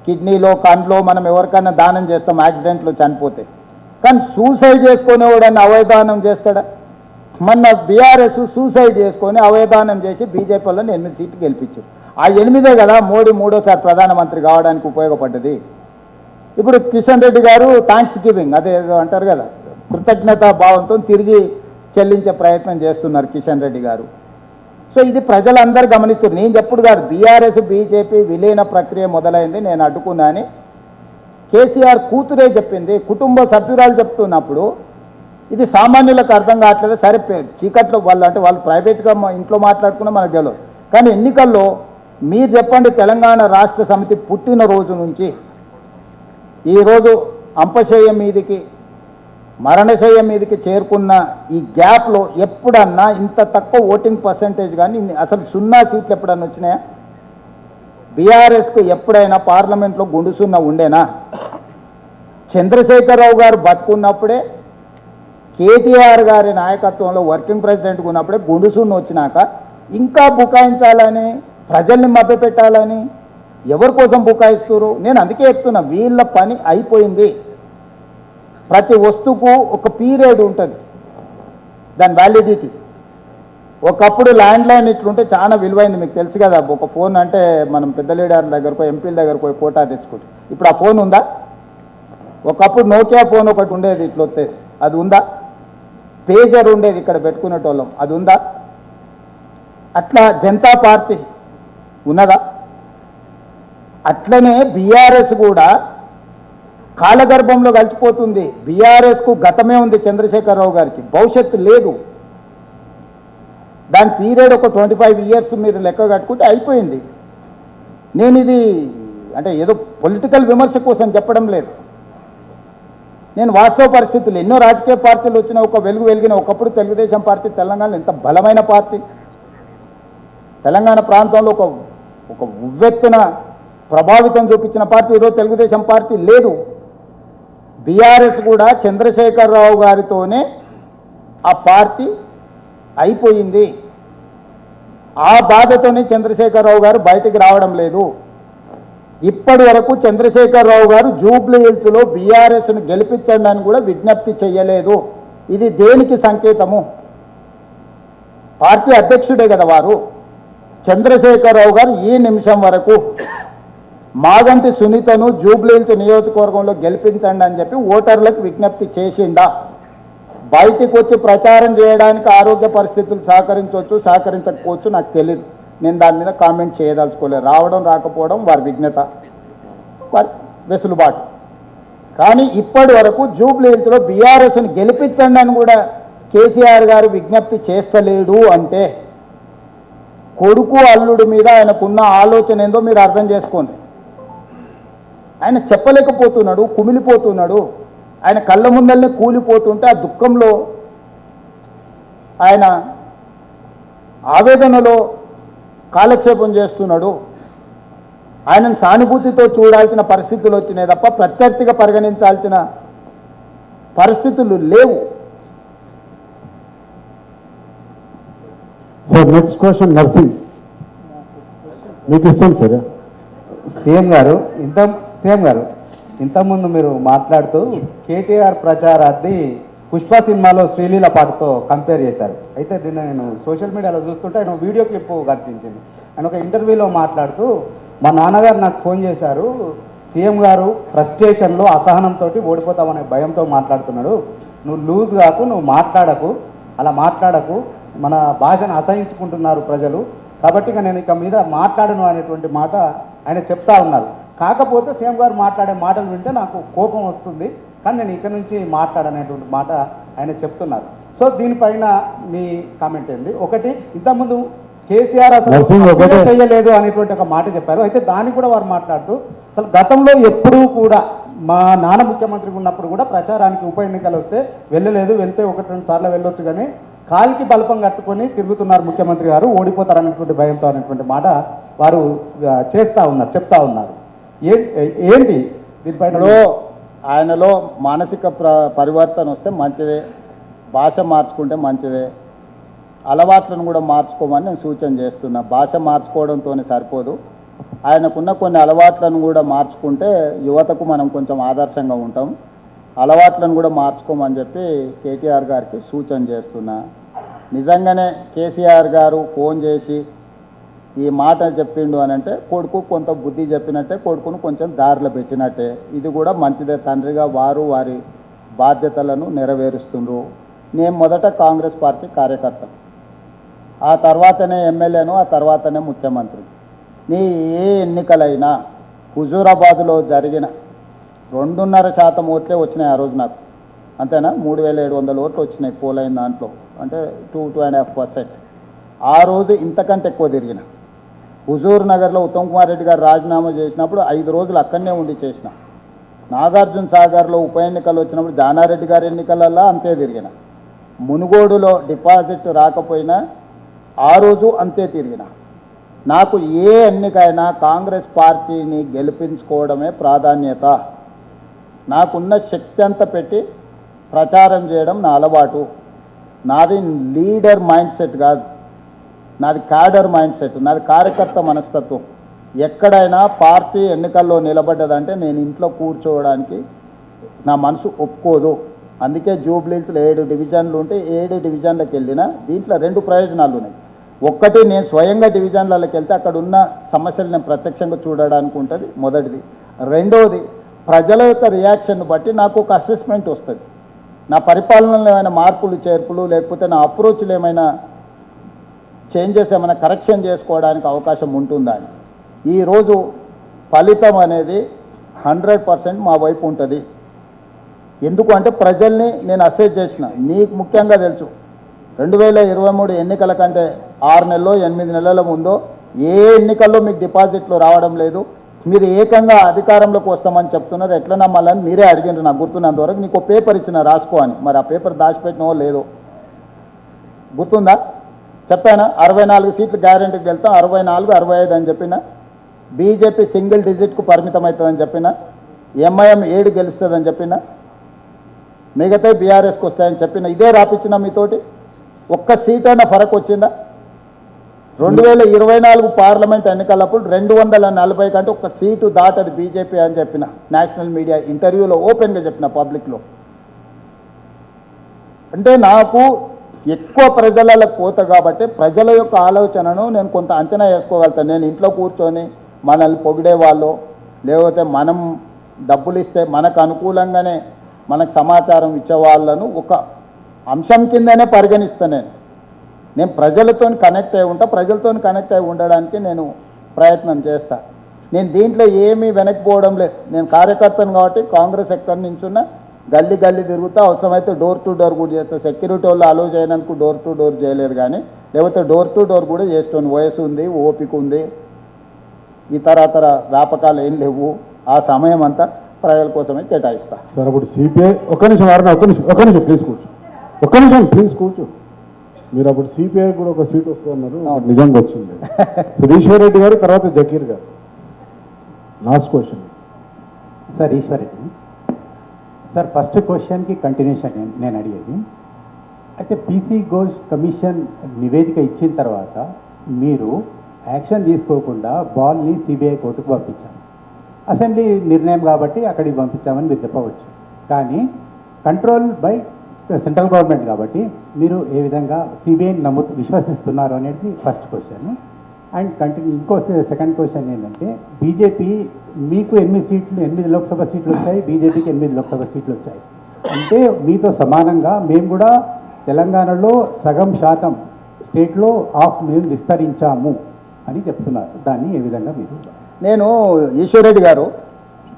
కిడ్నీలో కండ్లో మనం ఎవరికైనా దానం చేస్తాం యాక్సిడెంట్లో చనిపోతే, కానీ సూసైడ్ చేసుకొని ఎవడన్నా అవయదానం చేస్తాడా? మొన్న బీఆర్ఎస్ సూసైడ్ చేసుకొని అవయదానం చేసి బీజేపీ వాళ్ళని 8 సీట్లు గెలిపించారు. ఆ 8 కదా మోడీ 3వ ప్రధానమంత్రి కావడానికి ఉపయోగపడ్డది. ఇప్పుడు కిషన్ రెడ్డి గారు థ్యాంక్స్ గివింగ్, అదే అంటారు కదా, కృతజ్ఞతా భావంతో తిరిగి చెల్లించే ప్రయత్నం చేస్తున్నారు కిషన్ రెడ్డి గారు. సో ఇది ప్రజలందరూ గమనిస్తున్నారు. నేను చెప్పుడు కాదు, బీఆర్ఎస్ బీజేపీ విలీన ప్రక్రియ మొదలైంది, నేను అడ్డుకున్నా అని కేసీఆర్ కూతురే చెప్పింది. కుటుంబ సభ్యురాలు చెప్తున్నప్పుడు ఇది సామాన్యులకు అర్థం కావట్లేదు. సరే చీకట్లో వాళ్ళు అంటే వాళ్ళు ప్రైవేట్గా ఇంట్లో మాట్లాడుకున్నా మనకు తెలియదు, కానీ ఎన్నికల్లో మీరు చెప్పండి, తెలంగాణ రాష్ట్ర సమితి పుట్టిన రోజు నుంచి ఈరోజు అంపశయ్య మీదికి మరణశయ్య మీదకి చేరుకున్న ఈ గ్యాప్లో ఎప్పుడన్నా ఇంత తక్కువ ఓటింగ్ పర్సంటేజ్ కానీ అసలు 0 సీట్లు ఎప్పుడన్నా వచ్చినాయా? బీఆర్ఎస్కు ఎప్పుడైనా పార్లమెంట్లో గుండు 0 ఉండేనా? చంద్రశేఖరరావు గారు బతుకున్నప్పుడే, కేటీఆర్ గారి నాయకత్వంలో వర్కింగ్ ప్రెసిడెంట్గా ఉన్నప్పుడే గుండు 0 వచ్చినాక ఇంకా బుకాయించాలని, ప్రజల్ని మభ్యపెట్టాలని ఎవరి కోసం బుకాయిస్తున్నారు? నేను అందుకే చెప్తున్నా, వీళ్ళ పని అయిపోయింది. ప్రతి వస్తువుకు ఒక పీరియడ్ ఉంటుంది, దాని వ్యాలిడిటీ. ఒకప్పుడు ల్యాండ్ లైన్ ఇట్లుంటే చాలా విలువైంది, మీకు తెలుసు కదా. ఒక ఫోన్ అంటే మనం పెద్ద లీడర్ల దగ్గరకు ఎంపీల దగ్గరకు పోయి కోటా తెచ్చుకుంటాం. ఇప్పుడు ఆ ఫోన్ ఉందా? ఒకప్పుడు నోకియా ఫోన్ ఒకటి ఉండేది, ఇట్లా వస్తేది, అది ఉందా? పేజర్ ఉండేది ఇక్కడ పెట్టుకునేటోళ్ళం, అది ఉందా? అట్లా జనతా పార్టీ ఉన్నదా? అట్లనే బీఆర్ఎస్ కూడా కాలగర్భంలో కలిసిపోతుంది. బీఆర్ఎస్కు గతమే ఉంది, చంద్రశేఖరరావు గారికి భవిష్యత్తు లేదు. దాని పీరియడ్ ఒక 25 ఇయర్స్ మీరు లెక్క కట్టుకుంటే అయిపోయింది. నేను ఇది అంటే ఏదో పొలిటికల్ విమర్శ కోసం చెప్పడం లేదు. నేను వాస్తవ పరిస్థితులు ఎన్నో రాజకీయ పార్టీలు వచ్చిన ఒక వెలిగిన ఒకప్పుడు తెలుగుదేశం పార్టీ తెలంగాణలో ఎంత బలమైన పార్టీ, తెలంగాణ ప్రాంతంలో ఒక ఉవ్వెత్తున ప్రభావితం చూపించిన పార్టీ. ఈరోజు తెలుగుదేశం పార్టీ లేదు. బీఆర్ఎస్ కూడా చంద్రశేఖరరావు గారితోనే ఆ పార్టీ అయిపోయింది. ఆ బాధతోనే చంద్రశేఖరరావు గారు బయటికి రావడం లేదు. ఇప్పటి వరకు చంద్రశేఖరరావు గారు జూబ్లీ హిల్స్లో బీఆర్ఎస్ను గెలిపించండి అని కూడా విజ్ఞప్తి చేయలేదు. ఇది దేనికి సంకేతము? పార్టీ అధ్యక్షుడే కదా వారు. చంద్రశేఖరరావు గారు ఈ నిమిషం వరకు మాగంటి సునీతను జూబ్లీ హిల్స్ నియోజకవర్గంలో గెలిపించండి అని చెప్పి ఓటర్లకు విజ్ఞప్తి చేసిండా? బయటికి వచ్చి ప్రచారం చేయడానికి ఆరోగ్య పరిస్థితులు సహకరించకపోవచ్చు, నాకు తెలియదు. నేను దాని మీద కామెంట్ చేయదలుచుకోలేదు. రావడం రాకపోవడం వారి విజ్ఞత, వారి వెసులుబాటు. కానీ ఇప్పటి వరకు జూబ్లీ హిల్స్లో బీఆర్ఎస్ను గెలిపించండి అని కూడా కేసీఆర్ గారు విజ్ఞప్తి చేస్తలేడు అంటే కొడుకు అల్లుడి మీద ఆయనకున్న ఆలోచన ఏందో మీరు అర్థం చేసుకోండి. ఆయన చెప్పలేకపోతున్నాడు, కుమిలిపోతున్నాడు. ఆయన కళ్ళ ముందల్నే కూలిపోతుంటే ఆ దుఃఖంలో, ఆయన ఆవేదనలో కాలక్షేపం చేస్తున్నాడు. ఆయనను సానుభూతితో చూడాల్సిన పరిస్థితులు వచ్చినాయి తప్ప ప్రత్యర్థిగా పరిగణించాల్సిన పరిస్థితులు లేవు. సార్ నెక్స్ట్ క్వశ్చన్ నర్సింగ్ మీకు ఇస్తాం సార్. సీఎం గారు ఇంతకుముందు మీరు మాట్లాడుతూ కేటీఆర్ ప్రచారాన్ని పుష్ప సినిమాలో శ్రీలీల పాటతో కంపేర్ చేశారు. అయితే దీన్ని నేను సోషల్ మీడియాలో చూస్తుంటే ఆయన వీడియో క్లిప్ కనిపించింది. ఆయన ఒక ఇంటర్వ్యూలో మాట్లాడుతూ, మా నాన్నగారు నాకు ఫోన్ చేశారు, సీఎం గారు ఫ్రస్ట్రేషన్లో అసహనంతో ఓడిపోతామనే భయంతో మాట్లాడుతున్నాడు, నువ్వు లూజ్ కాకు, నువ్వు మాట్లాడకు, అలా మాట్లాడకు, మన భాషను అసహించుకుంటున్నారు ప్రజలు, కాబట్టి నేను ఇక మీద మాట్లాడను అనేటువంటి మాట ఆయన చెప్తా ఉన్నారు. కాకపోతే సీఎం గారు మాట్లాడే మాటలు వింటే నాకు కోపం వస్తుంది, కానీ నేను ఇక నుంచి మాట్లాడనేటువంటి మాట ఆయన చెప్తున్నారు. సో దీనిపైన మీ కామెంట్ ఏంది? ఒకటి, ఇంతకుముందు కేసీఆర్ అసలు చేయలేదు అనేటువంటి ఒక మాట చెప్పారు. అయితే దాన్ని కూడా వారు మాట్లాడుతూ, అసలు గతంలో ఎప్పుడూ కూడా మా నాన్న ముఖ్యమంత్రి ఉన్నప్పుడు కూడా ప్రచారానికి ఉప ఎన్నికలు వస్తే వెళ్ళలేదు, వెళ్తే 1-2 సార్లు వెళ్ళొచ్చు, కానీ కాలికి బలపం కట్టుకొని తిరుగుతున్నారు ముఖ్యమంత్రి గారు, ఓడిపోతారనేటువంటి భయంతో అనేటువంటి మాట వారు చెప్తా ఉన్నారు. ఏంటి దీనిపైన? ఆయనలో మానసిక పరివర్తన వస్తే మంచిదే, భాష మార్చుకుంటే మంచిదే, అలవాట్లను కూడా మార్చుకోమని నేను సూచన చేస్తున్నా. భాష మార్చుకోవడంతోనే సరిపోదు, ఆయనకున్న కొన్ని అలవాట్లను కూడా మార్చుకుంటే యువతకు మనం కొంచెం ఆదర్శంగా ఉంటాం. అలవాట్లను కూడా మార్చుకోమని చెప్పి కేటీఆర్ గారికి సూచన చేస్తున్నా. నిజంగానే కేసీఆర్ గారు ఫోన్ చేసి ఈ మాట చెప్పిండు అని అంటే కొడుకు కొంత బుద్ధి చెప్పినట్టే, కొడుకును కొంచెం దారిలో పెట్టినట్టే. ఇది కూడా మంచిదే. తండ్రిగా వారు వారి బాధ్యతలను నెరవేరుస్తుండ్రు. నేను మొదట కాంగ్రెస్ పార్టీ కార్యకర్త, ఆ తర్వాతనే ఎమ్మెల్యేను, ఆ తర్వాతనే ముఖ్యమంత్రి. నీ ఏ ఎన్నికలైనా హుజూరాబాద్లో జరిగిన 2.5% ఓట్లే వచ్చినాయి ఆ రోజు నాకు, అంతేనా? 3700 ఓట్లు వచ్చినాయి పోలైన దాంట్లో, అంటే 2.5%. ఆ రోజు ఇంతకంటే ఎక్కువ తిరిగిన. హుజూర్ నగర్లో ఉత్తమ్ కుమార్ రెడ్డి గారు రాజీనామా చేసినప్పుడు 5 రోజులు అక్కడనే ఉండి చేసిన. నాగార్జున సాగర్లో ఉప ఎన్నికలు వచ్చినప్పుడు జానారెడ్డి గారి ఎన్నికలల్లో అంతే తిరిగిన. మునుగోడులో డిపాజిట్ రాకపోయినా ఆ రోజు అంతే తిరిగిన. నాకు ఏ ఎన్నికైనా కాంగ్రెస్ పార్టీని గెలిపించుకోవడమే ప్రాధాన్యత. నాకున్న శక్తి అంతా పెట్టి ప్రచారం చేయడం నా అలవాటు. నాది లీడర్ మైండ్ సెట్ కాదు, నాది క్యాడర్ మైండ్ సెట్, నాది కార్యకర్త మనస్తత్వం. ఎక్కడైనా పార్టీ ఎన్నికల్లో నిలబడ్డదంటే నేను ఇంట్లో కూర్చోవడానికి నా మనసు ఒప్పుకోదు. అందుకే జూబ్లీహిల్స్లో 7 డివిజన్లు ఉంటే 7 డివిజన్లకు వెళ్ళినా దీంట్లో 2 ప్రయోజనాలు ఉన్నాయి. ఒక్కటి, నేను స్వయంగా డివిజన్లకి వెళ్తే అక్కడ ఉన్న సమస్యలు నేను ప్రత్యక్షంగా చూడడానికి ఉంటుంది, మొదటిది. రెండవది, ప్రజల యొక్క రియాక్షన్ బట్టి నాకు ఒక అసెస్మెంట్ వస్తుంది. నా పరిపాలనలో ఏమైనా మార్పులు చేర్పులు లేకపోతే నా అప్రోచ్లు ఏమైనా చేంజెస్ ఏమైనా కరెక్షన్ చేసుకోవడానికి అవకాశం ఉంటుందా అని. ఈరోజు ఫలితం అనేది 100% మా వైపు ఉంటుంది. ఎందుకు అంటే ప్రజల్ని నేను అసెస్ చేసిన. నీకు ముఖ్యంగా తెలుసు, 2023 ఎన్నికల కంటే 6 నెలల్లో 8 నెలల ముందో ఏ ఎన్నికల్లో మీకు డిపాజిట్లు రావడం లేదు. మీరు ఏకంగా అధికారంలోకి వస్తామని చెప్తున్నారు. ఎట్లా నమ్మాలని మీరే అడిగినారు. నాకు గుర్తున్నంత వరకు నీకు పేపర్ ఇచ్చిన రాసుకో అని. మరి ఆ పేపర్ దాచిపెట్టినో లేదో గుర్తుందా? చెప్పానా 64 సీట్లు గ్యారెంటీకి వెళ్తాం, 64, 65 అని చెప్పిన. బీజేపీ సింగిల్ డిజిట్కు పరిమితం అవుతుందని చెప్పిన. ఎంఐఎం 7 గెలుస్తుందని చెప్పిన. మిగతా బీఆర్ఎస్కి వస్తాయని చెప్పిన. ఇదే రాపించిన మీతోటి. ఒక్క సీట్ అయినా ఫరక్ వచ్చిందా? 2024 పార్లమెంట్ ఎన్నికలప్పుడు 240 కంటే ఒక్క సీటు దాటది బీజేపీ అని చెప్పిన. నేషనల్ మీడియా ఇంటర్వ్యూలో ఓపెన్గా చెప్పిన, పబ్లిక్లో. అంటే నాకు ఎక్కువ ప్రజలకు పోతా కాబట్టి ప్రజల యొక్క ఆలోచనను నేను కొంత అంచనా వేసుకోగలుగుతాను. నేను ఇంట్లో కూర్చొని మనల్ని పొగిడే వాళ్ళు, లేకపోతే మనం డబ్బులు ఇస్తే మనకు అనుకూలంగానే మనకు సమాచారం ఇచ్చే వాళ్ళను ఒక అంశం కిందనే పరిగణిస్తాను. నేను ప్రజలతో కనెక్ట్ అయి ఉంటా. ప్రజలతో కనెక్ట్ అయి ఉండడానికి నేను ప్రయత్నం చేస్తా. నేను దీంట్లో ఏమీ వెనక్కిపోవడం లేదు. నేను కార్యకర్తను కాబట్టి కాంగ్రెస్ ఎక్కడి నుంచున్నా గల్లీ గల్లీ తిరుగుతా. అవసరమైతే డోర్ టు డోర్ కూడా చేస్తా. సెక్యూరిటీ వాళ్ళు అలో చేయడానికి డోర్ టు డోర్ చేయలేదు, కానీ లేకపోతే డోర్ టు డోర్ కూడా చేస్తాను. వయసు ఉంది, ఓపిక ఉంది, ఇతర వ్యాపకాలు ఏం లేవు. ఆ సమయం అంతా ప్రజల కోసమే కేటాయిస్తా. సార్ అప్పుడు సిపిఐ ఒక్క నిమిషం ప్లీజ్ కూర్చో. మీరు అప్పుడు సిపిఐ కూడా ఒక సీట్ వస్తున్నారు, నిజంగా వచ్చింది. ఈశ్వర్ రెడ్డి గారు, తర్వాత Zakir garu. Last question sir. Eshwar Reddy sir, first క్వశ్చన్కి కంటిన్యూషన్ నేను అడిగేది. అయితే పీసీ ఘోష్ కమిషన్ నివేదిక ఇచ్చిన తర్వాత మీరు యాక్షన్ తీసుకోకుండా బాల్ని సిబిఐ కోర్టుకు పంపించారు. అసెంబ్లీ నిర్ణయం కాబట్టి అక్కడికి పంపించామని మీరు చెప్పవచ్చు. కానీ కంట్రోల్ బై సెంట్రల్ గవర్నమెంట్ కాబట్టి మీరు ఏ విధంగా సిబిఐని విశ్వసిస్తున్నారు అనేది ఫస్ట్ క్వశ్చన్. అండ్ ఇంకో సెకండ్ క్వశ్చన్ ఏంటంటే, బీజేపీ మీకు 8 లోక్సభ సీట్లు వచ్చాయి, బీజేపీకి 8 లోక్సభ సీట్లు వచ్చాయి. అంటే మీతో సమానంగా మేము కూడా తెలంగాణలో సగం శాతం స్టేట్లో మేము విస్తరించాము అని చెప్తున్నారు. దాన్ని ఏ విధంగా మీరు? నేను ఈశ్వరెడ్డి గారు,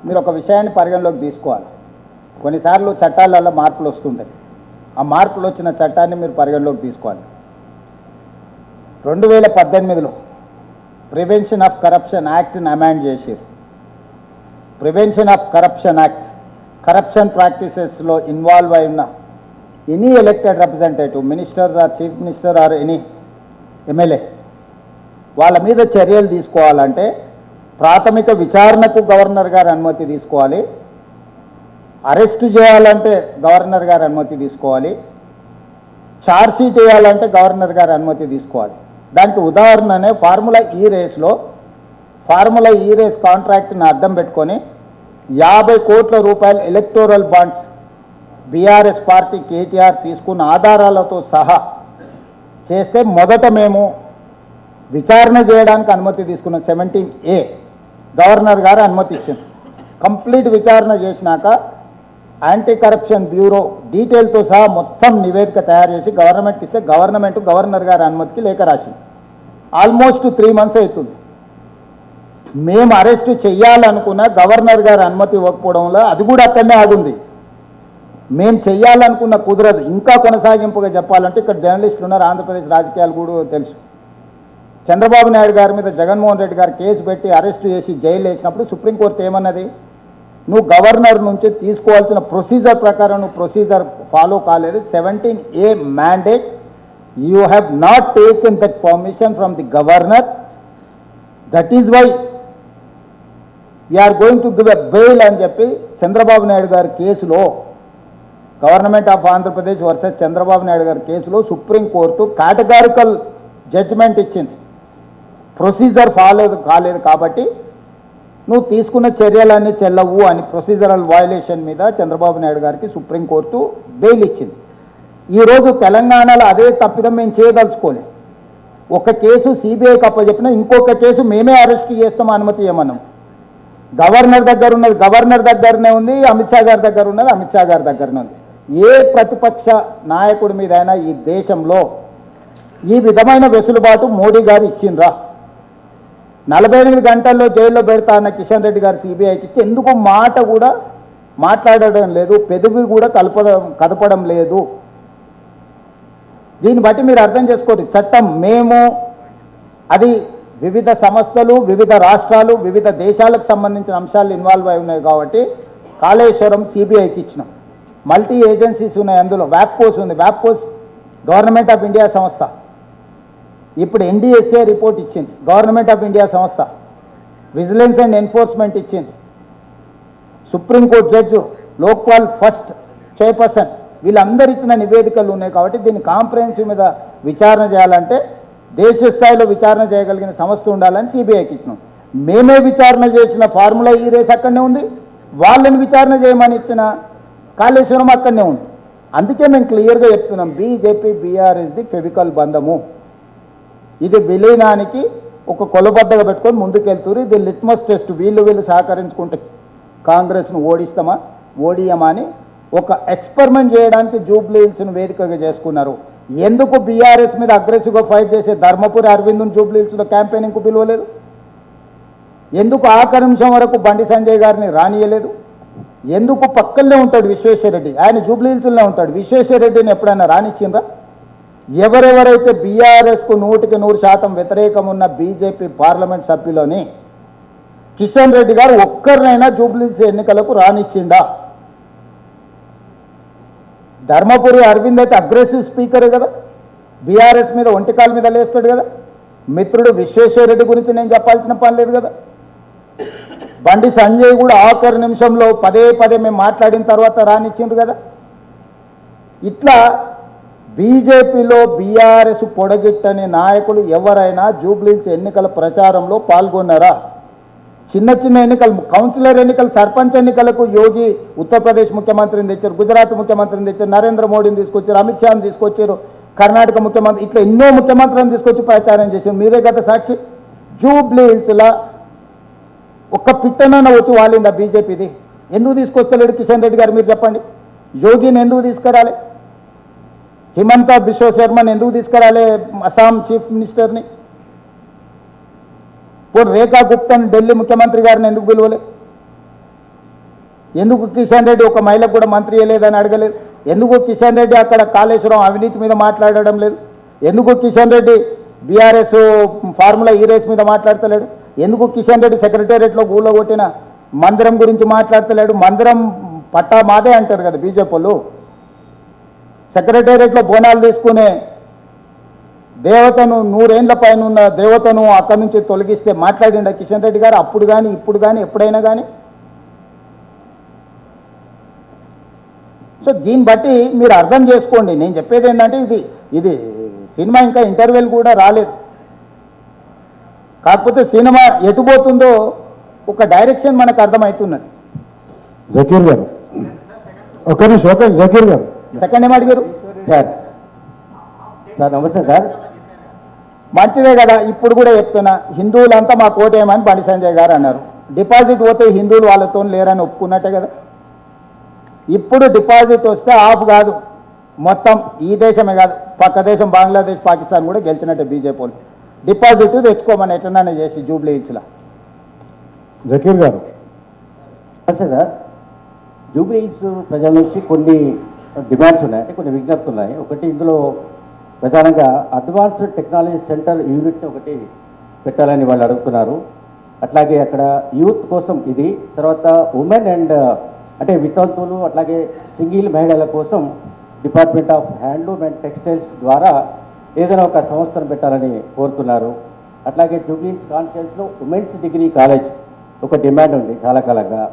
మీరు ఒక విషయాన్ని పరిగణలోకి తీసుకోవాలి. కొన్నిసార్లు చట్టాలలో మార్పులు వస్తుంటాయి. ఆ మార్పులు వచ్చిన చట్టాన్ని మీరు పరిగణలోకి తీసుకోవాలి. 2018లో ప్రివెన్షన్ ఆఫ్ కరప్షన్ యాక్ట్ని అమెండ్ చేశారు. Prevention of corruption act, corruption ప్రాక్టీసెస్లో ఇన్వాల్వ్ అయిన any elected representative, ministers or chief minister or any MLA, వాళ్ళ మీద చర్యలు తీసుకోవాలంటే ప్రాథమిక విచారణకు గవర్నర్ గారు అనుమతి తీసుకోవాలి. అరెస్టు చేయాలంటే గవర్నర్ గారు అనుమతి తీసుకోవాలి. ఛార్జ్షీట్ వేయాలంటే గవర్నర్ గారు అనుమతి తీసుకోవాలి. దానికి ఉదాహరణనే ఫార్ములా ఈ రేస్ కాంట్రాక్ట్ని అడ్డం పెట్టుకొని 50 కోట్ల రూపాయల electoral bonds BRS party KTR తీసుకున్న ఆధారాలతో సహా చేస్తే మొదట మేము విచారణ చేయడానికి అనుమతి తీసుకున్న 17A గవర్నర్ గారు అనుమతి ఇచ్చింది. కంప్లీట్ విచారణ చేసినాక యాంటీ కరప్షన్ బ్యూరో డీటెయిల్తో సహా మొత్తం నివేదిక తయారు చేసి గవర్నమెంట్కి ఇస్తే గవర్నర్ గారి అనుమతికి లేఖ రాసింది. ఆల్మోస్ట్ 3 months అవుతుంది. మేము అరెస్టు చెయ్యాలనుకున్న గవర్నర్ గారి అనుమతి ఇవ్వకపోవడంలో అది కూడా అక్కడనే ఆగుంది. మేము చెయ్యాలనుకున్న కుదరదు. ఇంకా కొనసాగింపుగా చెప్పాలంటే ఇక్కడ జర్నలిస్టులు ఉన్నారు, ఆంధ్రప్రదేశ్ రాజకీయాలు కూడా తెలుసు. చంద్రబాబు నాయుడు గారి మీద జగన్మోహన్ రెడ్డి గారు కేసు పెట్టి అరెస్టు చేసి జైలు వేసినప్పుడు సుప్రీంకోర్టు ఏమన్నది? నువ్వు గవర్నర్ నుంచి తీసుకోవాల్సిన ప్రొసీజర్ ప్రకారం నువ్వు ప్రొసీజర్ ఫాలో కాలేదు. 17A mandate, you have not taken that permission from the governor. That is why we are going to give a bail అని చెప్పి చంద్రబాబు నాయుడు గారి కేసులో, government of Andhra Pradesh versus Chandrababu Naidu garu కేసులో సుప్రీంకోర్టు కేటగారికల్ జడ్జిమెంట్ ఇచ్చింది. ప్రొసీజర్ ఫాలో కాలేదు కాబట్టి నువ్వు తీసుకున్న చర్యలన్నీ చెల్లవు అని ప్రొసీజరల్ వయలేషన్ మీద చంద్రబాబు నాయుడు గారికి సుప్రీంకోర్టు బెయిల్ ఇచ్చింది. ఈరోజు తెలంగాణలో అదే తప్పిదం మేము చేయదలుచుకోలేదు. ఒక కేసు సిబిఐకి అప్పచెప్పినా ఇంకొక కేసు మేమే అరెస్ట్ చేస్తాం అనుమతి ఇవ్వమన్నాం. గవర్నర్ దగ్గర ఉన్నది గవర్నర్ దగ్గరనే ఉంది, అమిత్ షా గారి దగ్గర ఉన్నది అమిత్ షా గారి దగ్గరనే ఉంది. ఏ ప్రతిపక్ష నాయకుడి మీదైనా ఈ దేశంలో ఈ విధమైన వెసులుబాటు మోడీ గారు ఇచ్చిండ్రా? 48 గంటల్లో జైల్లో పెడతా అన్న కిషన్ రెడ్డి గారు సిబిఐకి ఇస్తే ఎందుకు మాట కూడా మాట్లాడడం లేదు, పెదవి కూడా కదపడం లేదు. దీన్ని బట్టి మీరు అర్థం చేసుకోండి, చట్టం మేము అది వివిధ సంస్థలు, వివిధ రాష్ట్రాలు, వివిధ దేశాలకు సంబంధించిన అంశాలు ఇన్వాల్వ్ అయి ఉన్నాయి కాబట్టి కాళేశ్వరం సిబిఐకి ఇచ్చినాం. మల్టీ ఏజెన్సీస్ ఉన్నాయి, అందులో వ్యాప్కోస్ ఉంది. వ్యాప్కోస్ గవర్నమెంట్ ఆఫ్ ఇండియా సంస్థ. ఇప్పుడు ఎన్డీఎస్ఏ రిపోర్ట్ ఇచ్చింది, గవర్నమెంట్ ఆఫ్ ఇండియా సంస్థ. విజిలెన్స్ అండ్ ఎన్ఫోర్స్మెంట్ ఇచ్చింది. Supreme court judge, Lokpal first chairperson, వీళ్ళందరూ ఇచ్చిన నివేదికలు ఉన్నాయి కాబట్టి దీన్ని కాంప్రహెన్సివ్ మీద విచారణ చేయాలంటే దేశ స్థాయిలో విచారణ చేయగలిగిన సంస్థ ఉండాలని సిబిఐకి ఇచ్చినాం. మేమే విచారణ చేసిన ఫార్ములా ఈ రేస్ అక్కడనే ఉంది, వాళ్ళని విచారణ చేయమని ఇచ్చిన కాళేశ్వరం అక్కడనే ఉంది. అందుకే మేము క్లియర్గా చెప్తున్నాం, బీజేపీ బీఆర్ఎస్ది ఫెవికల్ బంధము. ఇది విలీనానికి ఒక కొలబద్దగా పెట్టుకొని ముందుకెళ్తున్నారు. ఇది లిట్మస్ టెస్ట్, వీళ్ళు సహకరించుకుంటే కాంగ్రెస్ను ఓడిస్తామా ఓడియమా అని ఒక ఎక్స్పెరిమెంట్ చేయడానికి జూబ్లీ హిల్స్ను వేదికగా చేసుకున్నారు. ఎందుకు బీఆర్ఎస్ మీద అగ్రెసివ్గా ఫైట్ చేసే ధర్మపురి అరవింద్ను జూబ్లీ హిల్స్లో క్యాంపెయినింగ్కు పిలవలేదు? ఎందుకు ఆఖరి నిమిషం వరకు బండి సంజయ్ గారిని రానియలేదు? ఎందుకు పక్కనే ఉంటాడు విశ్వేశ్వరరెడ్డి, ఆయన జూబ్లీ హిల్స్లోనే ఉంటాడు. విశ్వేశ్వరరెడ్డిని ఎప్పుడైనా రానిచ్చిందా? ఎవరెవరైతే బీఆర్ఎస్కు 100% వ్యతిరేకం ఉన్న బీజేపీ పార్లమెంట్ సభ్యులని కిషన్ రెడ్డి గారు ఒక్కరినైనా జూబ్లీ హిల్స్ ఎన్నికలకు రానిచ్చిందా? ధర్మపురి అరవింద్ అయితే అగ్రెసివ్ స్పీకరే కదా, బీఆర్ఎస్ మీద ఒంటికాల మీద లేస్తాడు కదా. మిత్రుడు విశ్వేశ్వరరెడ్డి గురించి నేను చెప్పాల్సిన పని లేదు కదా. బండి సంజయ్ కూడా ఆఖరి నిమిషంలో పదే మేము మాట్లాడిన తర్వాత రానిచ్చిండ్రు కదా. ఇట్లా బీజేపీలో బీఆర్ఎస్ పొడగిట్టని నాయకులు ఎవరైనా జూబ్లీహిల్స్ ఎన్నికల ప్రచారంలో పాల్గొన్నారా? చిన్న ఎన్నికలు, కౌన్సిలర్ ఎన్నికలు, సర్పంచ్ ఎన్నికలకు యోగి ఉత్తరప్రదేశ్ ముఖ్యమంత్రిని తెచ్చారు, గుజరాత్ ముఖ్యమంత్రిని తెచ్చారు, నరేంద్ర మోడీని తీసుకొచ్చారు, అమిత్ షాని తీసుకొచ్చారు, కర్ణాటక ముఖ్యమంత్రి, ఇట్లా ఎన్నో ముఖ్యమంత్రులను తీసుకొచ్చి ప్రచారం చేశారు. మీరే గత సాక్షి. జూబ్లీహిల్స్లో ఒక్క పిట్టనైనా వచ్చి వాలిందా బీజేపీది? ఎందుకు తీసుకొస్తలేడు కిషన్ రెడ్డి గారు? మీరు చెప్పండి. యోగిని ఎందుకు తీసుకురాలి? హిమంత బిశ్వ శర్మని ఎందుకు తీసుకురాలి? అస్సాం చీఫ్ మినిస్టర్ని. ఇప్పుడు రేఖా గుప్తాని ఢిల్లీ ముఖ్యమంత్రి గారిని ఎందుకు పిలవలే? ఎందుకు కిషన్ రెడ్డి ఒక మహిళకు కూడా మంత్రి అయ్యలేదని అడగలేదు? ఎందుకు కిషన్ రెడ్డి అక్కడ కాళేశ్వరం అవినీతి మీద మాట్లాడడం లేదు? ఎందుకు కిషన్ రెడ్డి బీఆర్ఎస్ ఫార్ములా ఈ రేస్ మీద మాట్లాడతలేడు? ఎందుకు కిషన్ రెడ్డి సెక్రటేరియట్లో గూళ్ళో కొట్టిన మందిరం గురించి మాట్లాడతలేడు? మందిరం పట్టా మాదే అంటారు కదా బీజేపీ వాళ్ళు. సెక్రటేరియట్లో బోనాలు తీసుకునే దేవతను, 100 ఏళ్ల పైన ఉన్న దేవతను అక్కడి నుంచి తొలగిస్తే మాట్లాడిండ కిషన్ రెడ్డి గారు? అప్పుడు కానీ ఇప్పుడు కానీ ఎప్పుడైనా కానీ? సో దీన్ని బట్టి మీరు అర్థం చేసుకోండి. నేను చెప్పేది ఏంటంటే ఇది సినిమా ఇంకా ఇంటర్వెల్ కూడా రాలేదు. కాకపోతే సినిమా ఎటుపోతుందో ఒక డైరెక్షన్ మనకు అర్థమవుతున్నది. జకీర్ గారు ఒక నిమిషం. జకీర్ గారు సెకండ్ ఏం అడిగారు? సార్ నమస్తే సార్. మంచిదే కదా. ఇప్పుడు కూడా చెప్తున్నా, హిందువులంతా మా కోటేమని బండి సంజయ్ గారు అన్నారు. డిపాజిట్ పోతే హిందువులు వాళ్ళతో లేరని ఒప్పుకున్నట్టే కదా. ఇప్పుడు డిపాజిట్ వస్తే ఆఫ్ కాదు, మొత్తం ఈ దేశమే కాదు, పక్క దేశం బంగ్లాదేశ్, పాకిస్తాన్ కూడా గెలిచినట్టే బీజేపీ వాళ్ళు. డిపాజిట్ తెచ్చుకోమని ఎట్లన్నా చేసి జూబ్లీ హిల్స్లో. జకీర్ గారు నమస్తే సార్. జూబ్లీ హిల్స్ ప్రజల నుంచి కొన్ని డిమాండ్స్ ఉన్నాయి, అంటే కొన్ని విజ్ఞప్తులు ఉన్నాయి. ఒకటి, ఇందులో ప్రధానంగా అడ్వాన్స్డ్ టెక్నాలజీ సెంటర్ యూనిట్ ఒకటి పెట్టాలని వాళ్ళు అడుగుతున్నారు. అట్లాగే అక్కడ యూత్ కోసం ఇది, తర్వాత ఉమెన్ అండ్ అంటే వితంతువులు, అట్లాగే సింగిల్ మహిళల కోసం department of handloom and textiles ద్వారా ఏదైనా ఒక సంస్థను పెట్టాలని కోరుతున్నారు. అట్లాగే జూబ్లీ హిల్స్ కాన్స్టిట్యుయెన్సీలో ఉమెన్స్ డిగ్రీ కాలేజ్ ఒక డిమాండ్ ఉంది చాలా కాలంగా.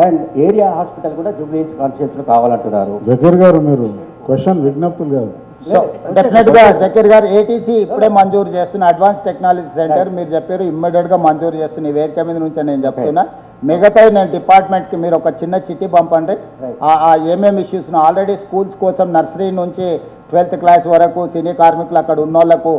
అండ్ ఏరియా హాస్పిటల్ కూడా జూబ్లీ హిల్స్ కాన్స్టిట్యుయెన్సీలో కావాలంటున్నారు. జకీర్ గారు మీరు క్వశ్చన్ విజ్ఞప్తులు కాదు. సో డెఫినెట్గా జకీర్ గారు ఏటీసీ ఇప్పుడే మంజూరు చేస్తున్న అడ్వాన్స్ టెక్నాలజీ సెంటర్ మీరు చెప్పారు, ఇమ్మీడియట్గా మంజూరు చేస్తున్న ఈ వేదిక మీద నుంచి నేను చెప్తున్నా. మిగతా నేను డిపార్ట్మెంట్కి మీరు ఒక చిన్న చిట్టి పంపండి. ఆ ఏమేమి ఇష్యూస్ను ఆల్రెడీ స్కూల్స్ కోసం నర్సరీ నుంచి 12th క్లాస్ వరకు సినీ కార్మికులు అక్కడ ఉన్న వాళ్ళకు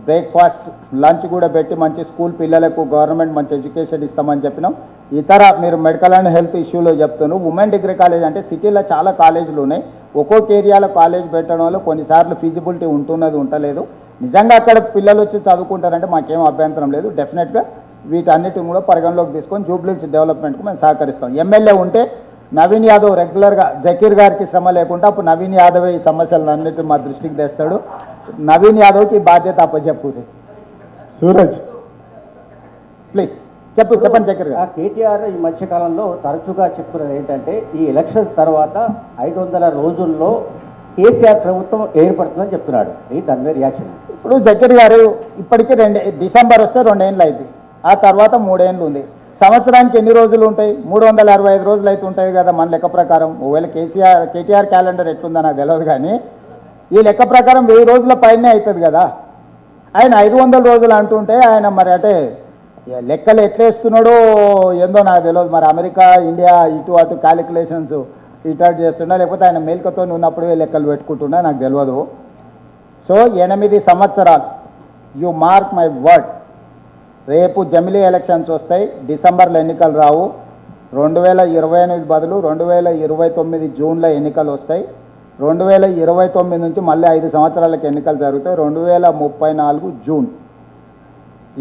బ్రేక్ఫాస్ట్, లంచ్ కూడా పెట్టి మంచి స్కూల్ పిల్లలకు గవర్నమెంట్ మంచి ఎడ్యుకేషన్ ఇస్తామని చెప్పినాం. ఇతర మీరు మెడికల్ అండ్ హెల్త్ ఇష్యూలో చెప్తున్నాను. ఉమెన్ డిగ్రీ కాలేజ్ అంటే సిటీలో చాలా కాలేజీలు ఉన్నాయి. ఒక్కొక్క ఏరియాలో కాలేజ్ పెట్టడం వల్ల కొన్నిసార్లు ఫీజిబిలిటీ ఉంటున్నది, ఉండలేదు. నిజంగా అక్కడ పిల్లలు వచ్చి చదువుకుంటారంటే మాకేం అభ్యంతరం లేదు. డెఫినెట్గా వీటన్నిటిని కూడా పరిగణలోకి తీసుకొని జూబ్లీ హిల్స్ డెవలప్మెంట్కు మేము సహకరిస్తాం. ఎమ్మెల్యే ఉంటే నవీన్ యాదవ్ రెగ్యులర్గా జకీర్ గారికి శ్రమ లేకుండా అప్పుడు నవీన్ యాదవ్ ఈ సమస్యలన్నిటి మా దృష్టికి తెస్తాడు. నవీన్ యాదవ్కి ఈ బాధ్యత అప్పచెప్పు. సూరజ్ ప్లీజ్ చెప్పండి జకీర్ గారు. కేటీఆర్ ఈ మధ్యకాలంలో తరచుగా చెప్తున్నది ఏంటంటే ఈ ఎలక్షన్స్ తర్వాత 500 రోజుల్లో కేసీఆర్ ప్రభుత్వం ఏర్పడుతుందని చెప్తున్నాడు. దాని మీద రియాక్షన్? ఇప్పుడు జకీర్ గారు ఇప్పటికీ డిసెంబర్ వస్తే 2 ఏళ్ళు అయింది, ఆ తర్వాత 3 ఏళ్ళు ఉంది. సంవత్సరానికి ఎన్ని రోజులు ఉంటాయి? 365 రోజులు అయితే ఉంటాయి కదా మన లెక్క ప్రకారం. ఒకవేళ కేటీఆర్ క్యాలెండర్ ఎట్లుందో నాకు తెలియదు, కానీ ఈ లెక్క ప్రకారం 1000 రోజుల పైనే అవుతుంది కదా. ఆయన 500 రోజులు అంటుంటే ఆయన మరి అంటే లెక్కలు ఎట్లేస్తున్నాడో ఏందో నాకు తెలియదు. మరి అమెరికా ఇండియా ఇటు అటు క్యాలిక్యులేషన్స్ ఇటు అటు చేస్తున్నా, లేకపోతే ఆయన మేల్కతో ఉన్నప్పుడే లెక్కలు పెట్టుకుంటున్నా నాకు తెలియదు. సో 8 సంవత్సరాలు, యు మార్క్ మై వర్డ్, రేపు జమిలీ ఎలక్షన్స్ వస్తాయి, డిసెంబర్లో ఎన్నికలు రావు, 2028 బదులు 2029 జూన్లో ఎన్నికలు వస్తాయి. 2029 నుంచి మళ్ళీ 5 సంవత్సరాలకు ఎన్నికలు జరుగుతాయి. 2034 జూన్.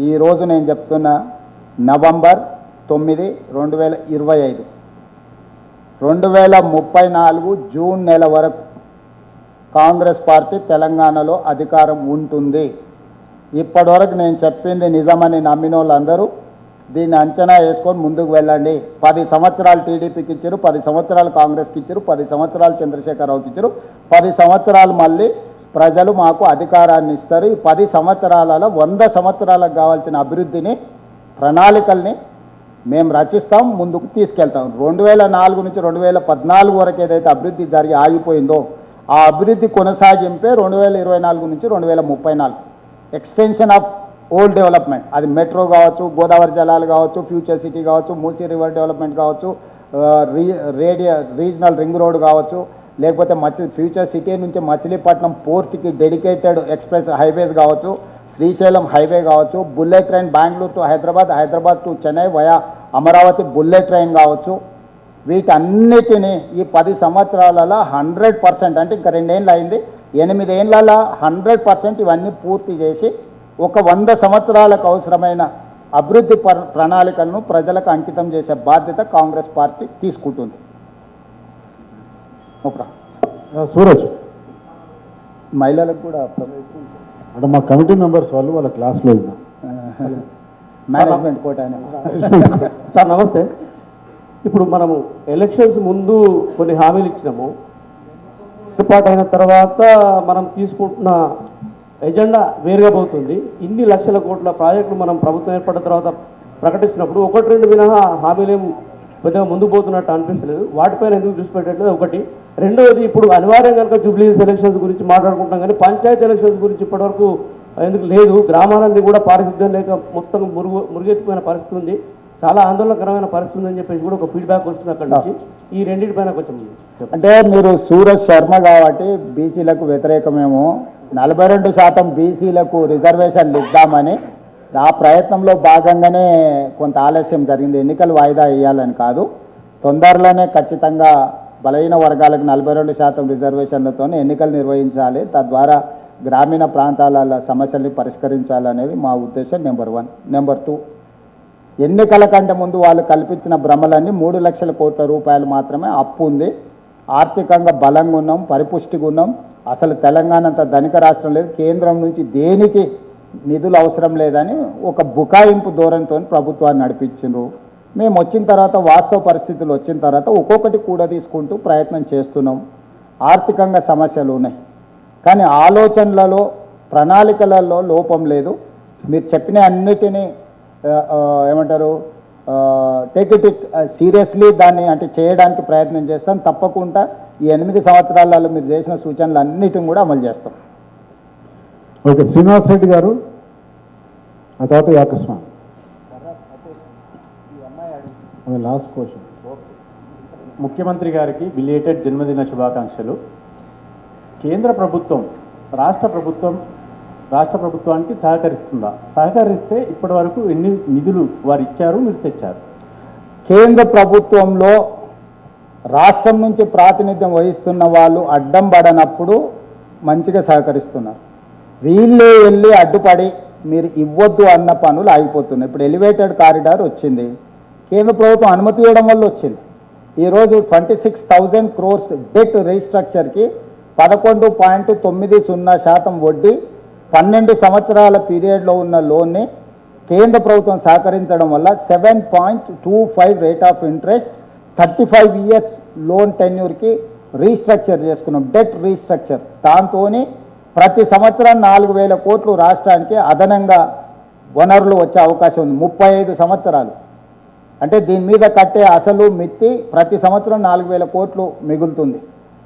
ఈరోజు నేను చెప్తున్నా నవంబర్ 9, 2025. 2034 జూన్ నెల వరకు కాంగ్రెస్ పార్టీ తెలంగాణలో అధికారం ఉంటుంది. ఇప్పటివరకు నేను చెప్పింది నిజమని నమ్మిన వాళ్ళందరూ దీన్ని అంచనా వేసుకొని ముందుకు వెళ్ళండి. 10 సంవత్సరాలు టీడీపీకి ఇచ్చారు, 10 సంవత్సరాలు కాంగ్రెస్కి ఇచ్చారు, 10 సంవత్సరాలు చంద్రశేఖరరావుకి ఇచ్చారు, 10 సంవత్సరాలు మళ్ళీ ప్రజలు మాకు అధికారాన్ని ఇస్తారు. ఈ 10 సంవత్సరాలలో 100 సంవత్సరాలకు కావాల్సిన అభివృద్ధిని, ప్రణాళికల్ని మేము రచిస్తాం, ముందుకు తీసుకెళ్తాం. 2004 నుంచి 2014 వరకు ఏదైతే అభివృద్ధి జరిగి ఆగిపోయిందో ఆ అభివృద్ధి కొనసాగింపే 2024 నుంచి 2034 ఎక్స్టెన్షన్ ఆఫ్ ఓల్డ్ డెవలప్మెంట్. అది మెట్రో కావచ్చు, గోదావరి జలాలు కావచ్చు, ఫ్యూచర్ సిటీ కావచ్చు, మూసీ రివర్ డెవలప్మెంట్ కావచ్చు, రీజనల్ రింగ్ రోడ్ కావచ్చు, లేకపోతే ఫ్యూచర్ సిటీ నుంచి మచిలీపట్నం పోర్ట్కి డెడికేటెడ్ ఎక్స్ప్రెస్ హైవేస్ కావచ్చు, శ్రీశైలం హైవే కావచ్చు, bullet train Bengaluru to Hyderabad, Hyderabad to Chennai via Amaravati bullet train కావచ్చు. వీటన్నిటినీ ఈ 10 సంవత్సరాలలో 100%, అంటే ఇంకా 2 ఏళ్ళు అయింది, 8 ఏళ్ళలో 100% ఇవన్నీ పూర్తి చేసి ఒక 100 సంవత్సరాలకు అవసరమైన అభివృద్ధి ప్రణాళికలను ప్రజలకు అంకితం చేసే బాధ్యత కాంగ్రెస్ పార్టీ తీసుకుంటుంది. సూరజ్, మహిళలకు కూడా అంటే మా కమిటీ మెంబర్స్ వాళ్ళ క్లాస్లో ఇద్దాం. Management quota. సార్ నమస్తే. ఇప్పుడు మనము ఎలక్షన్స్ ముందు కొన్ని హామీలు ఇచ్చినాము, ఏర్పాటైన తర్వాత మనం తీసుకుంటున్న ఎజెండా వేరుగా పోతుంది. ఇన్ని లక్షల కోట్ల ప్రాజెక్టులు మనం ప్రభుత్వం ఏర్పడిన తర్వాత ప్రకటిస్తున్నప్పుడు 1-2 మినహా హామీలేం పెద్దగా ముందుకు పోతున్నట్టు అనిపిస్తలేదు. వాటిపైన ఎందుకు దృష్టి పెట్టట్లేదు? ఒకటి. రెండవది, ఇప్పుడు అనివార్యంగా కనుక జూబ్లీ ఎలక్షన్స్ గురించి మాట్లాడుకుంటాం, కానీ పంచాయతీ ఎలక్షన్స్ గురించి ఇప్పటివరకు ఎందుకు లేదు? గ్రామాలన్నీ కూడా పారిశుద్ధ్యం లేక మొత్తం మురుగెత్తిపోయిన పరిస్థితి ఉంది, చాలా ఆందోళనకరమైన పరిస్థితి ఉందని చెప్పేసి కూడా ఒక ఫీడ్బ్యాక్ వస్తుంది అక్కడి నుంచి. ఈ రెండింటిపైన కొంచెం అంటే మీరు సూరజ్ శర్మ కాబట్టి బీసీలకు వ్యతిరేకమేమో, 42% బీసీలకు రిజర్వేషన్లు ఇద్దామని ఆ ప్రయత్నంలో భాగంగానే కొంత ఆలస్యం జరిగింది. ఎన్నికలు వాయిదా వేయాలని కాదు, తొందరలోనే ఖచ్చితంగా బలహీన వర్గాలకు 42% రిజర్వేషన్లతో ఎన్నికలు నిర్వహించాలి, తద్వారా గ్రామీణ ప్రాంతాల సమస్యల్ని పరిష్కరించాలనేది మా ఉద్దేశం. నెంబర్ 1. నెంబర్ 2, ఎన్నికల కంటే ముందు వాళ్ళు కల్పించిన భ్రమలన్నీ 3 లక్షల కోట్ల రూపాయలు మాత్రమే అప్పు ఉంది. ఆర్థికంగా బలంగా ఉన్నాం, పరిపుష్టిగా ఉన్నాం. అసలు తెలంగాణ అంత ధనిక రాష్ట్రం లేదు, కేంద్రం నుంచి దేనికి నిధులు అవసరం లేదని ఒక బుకాయింపు ధోరణితో ప్రభుత్వాన్ని నడిపించిండ్రు. మేము వచ్చిన తర్వాత, వాస్తవ పరిస్థితులు వచ్చిన తర్వాత ఒక్కొక్కటి కూడా తీసుకుంటూ ప్రయత్నం చేస్తున్నాం. ఆర్థికంగా సమస్యలు ఉన్నాయి, కానీ ఆలోచనలలో, ప్రణాళికలలో లోపం లేదు. మీరు చెప్పిన అన్నిటినీ ఏమంటారు, టేక్ ఇట్ సీరియస్లీ, దాన్ని అంటే చేయడానికి ప్రయత్నం చేస్తాం. తప్పకుండా ఈ 8 సంవత్సరాలలో మీరు చేసిన సూచనలు అన్నిటిని కూడా అమలు చేస్తాం. ఓకే, శ్రీనివాస్ రెడ్డి గారు, ఆ తర్వాత యాకస్వామి. Last question. ముఖ్యమంత్రి గారికి బిలేటెడ్ జన్మదిన శుభాకాంక్షలు. కేంద్ర ప్రభుత్వం రాష్ట్ర ప్రభుత్వానికి సహకరిస్తుందా? సహకరిస్తే ఇప్పటి వరకు ఎన్ని నిధులు వారు ఇచ్చారు, మీరు తెచ్చారు? కేంద్ర ప్రభుత్వంలో రాష్ట్రం నుంచి ప్రాతినిధ్యం వహిస్తున్న వాళ్ళు అడ్డం పడనప్పుడు మంచిగా సహకరిస్తున్నారు. వీళ్ళే వెళ్ళి అడ్డుపడి మీరు ఇవ్వద్దు అన్న పనులు ఆగిపోతున్నాయి. ఇప్పుడు ఎలివేటెడ్ కారిడార్ వచ్చింది, కేంద్ర ప్రభుత్వం అనుమతి ఇవ్వడం వల్ల వచ్చింది. ఈరోజు 26,000 crores డెట్ రీస్ట్రక్చర్కి 11.90% వడ్డీ 12 సంవత్సరాల పీరియడ్లో ఉన్న లోన్ని కేంద్ర ప్రభుత్వం సహకరించడం వల్ల 7.25 rate of interest 35 years loan టెన్యూర్కి రీస్ట్రక్చర్ చేసుకున్నాం, డెట్ రీస్ట్రక్చర్. దాంతో ప్రతి సంవత్సరం 4,000 కోట్లు రాష్ట్రానికి అదనంగా వనరులు వచ్చే అవకాశం ఉంది. 35 సంవత్సరాలు అంటే దీని మీద కట్టే అసలు మిత్తి ప్రతి సంవత్సరం 4,000 కోట్లు మిగులుతుంది.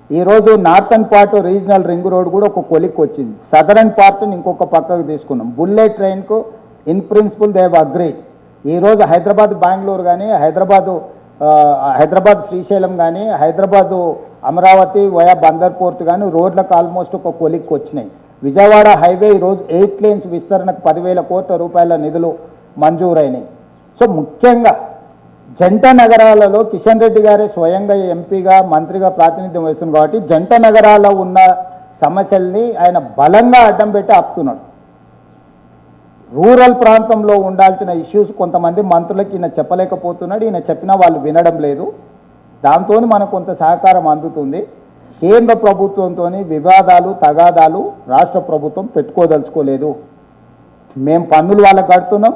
ఈరోజు northern part regional ring road కూడా ఒక కొలిక్ వచ్చింది, సదరన్ పార్ట్ని ఇంకొక పక్కకు తీసుకున్నాం. బుల్లెట్ ట్రైన్కు ఇన్ ప్రిన్సిపల్ దేవ్ అగ్రీడ్. ఈరోజు హైదరాబాద్ బెంగళూరు కానీ హైదరాబాద్ శ్రీశైలం కానీ హైదరాబాదు అమరావతి వయా బందర్ పోర్ట్ కానీ రోడ్లకు ఆల్మోస్ట్ ఒక కొలిక్ వచ్చినాయి. విజయవాడ హైవే ఈరోజు 8 lanes విస్తరణకు 10,000 కోట్ల రూపాయల నిధులు మంజూరైనాయి. సో ముఖ్యంగా జంట నగరాలలో కిషన్ రెడ్డి గారే స్వయంగా ఎంపీగా మంత్రిగా ప్రాతినిధ్యం వహిస్తుంది కాబట్టి జంట నగరాల్లో ఉన్న సమస్యల్ని ఆయన బలంగా అడ్డం పెట్టి ఆపుతున్నాడు. రూరల్ ప్రాంతంలో ఉండాల్సిన ఇష్యూస్ కొంతమంది మంత్రులకి ఈయన చెప్పలేకపోతున్నాడు, ఈయన చెప్పినా వాళ్ళు వినడం లేదు. దాంతో మనకు కొంత సహకారం అందుతుంది. కేంద్ర ప్రభుత్వంతో వివాదాలు తగాదాలు రాష్ట్ర ప్రభుత్వం పెట్టుకోదలుచుకోలేదు. మేము పన్నులు వాళ్ళకి కడుతున్నాం,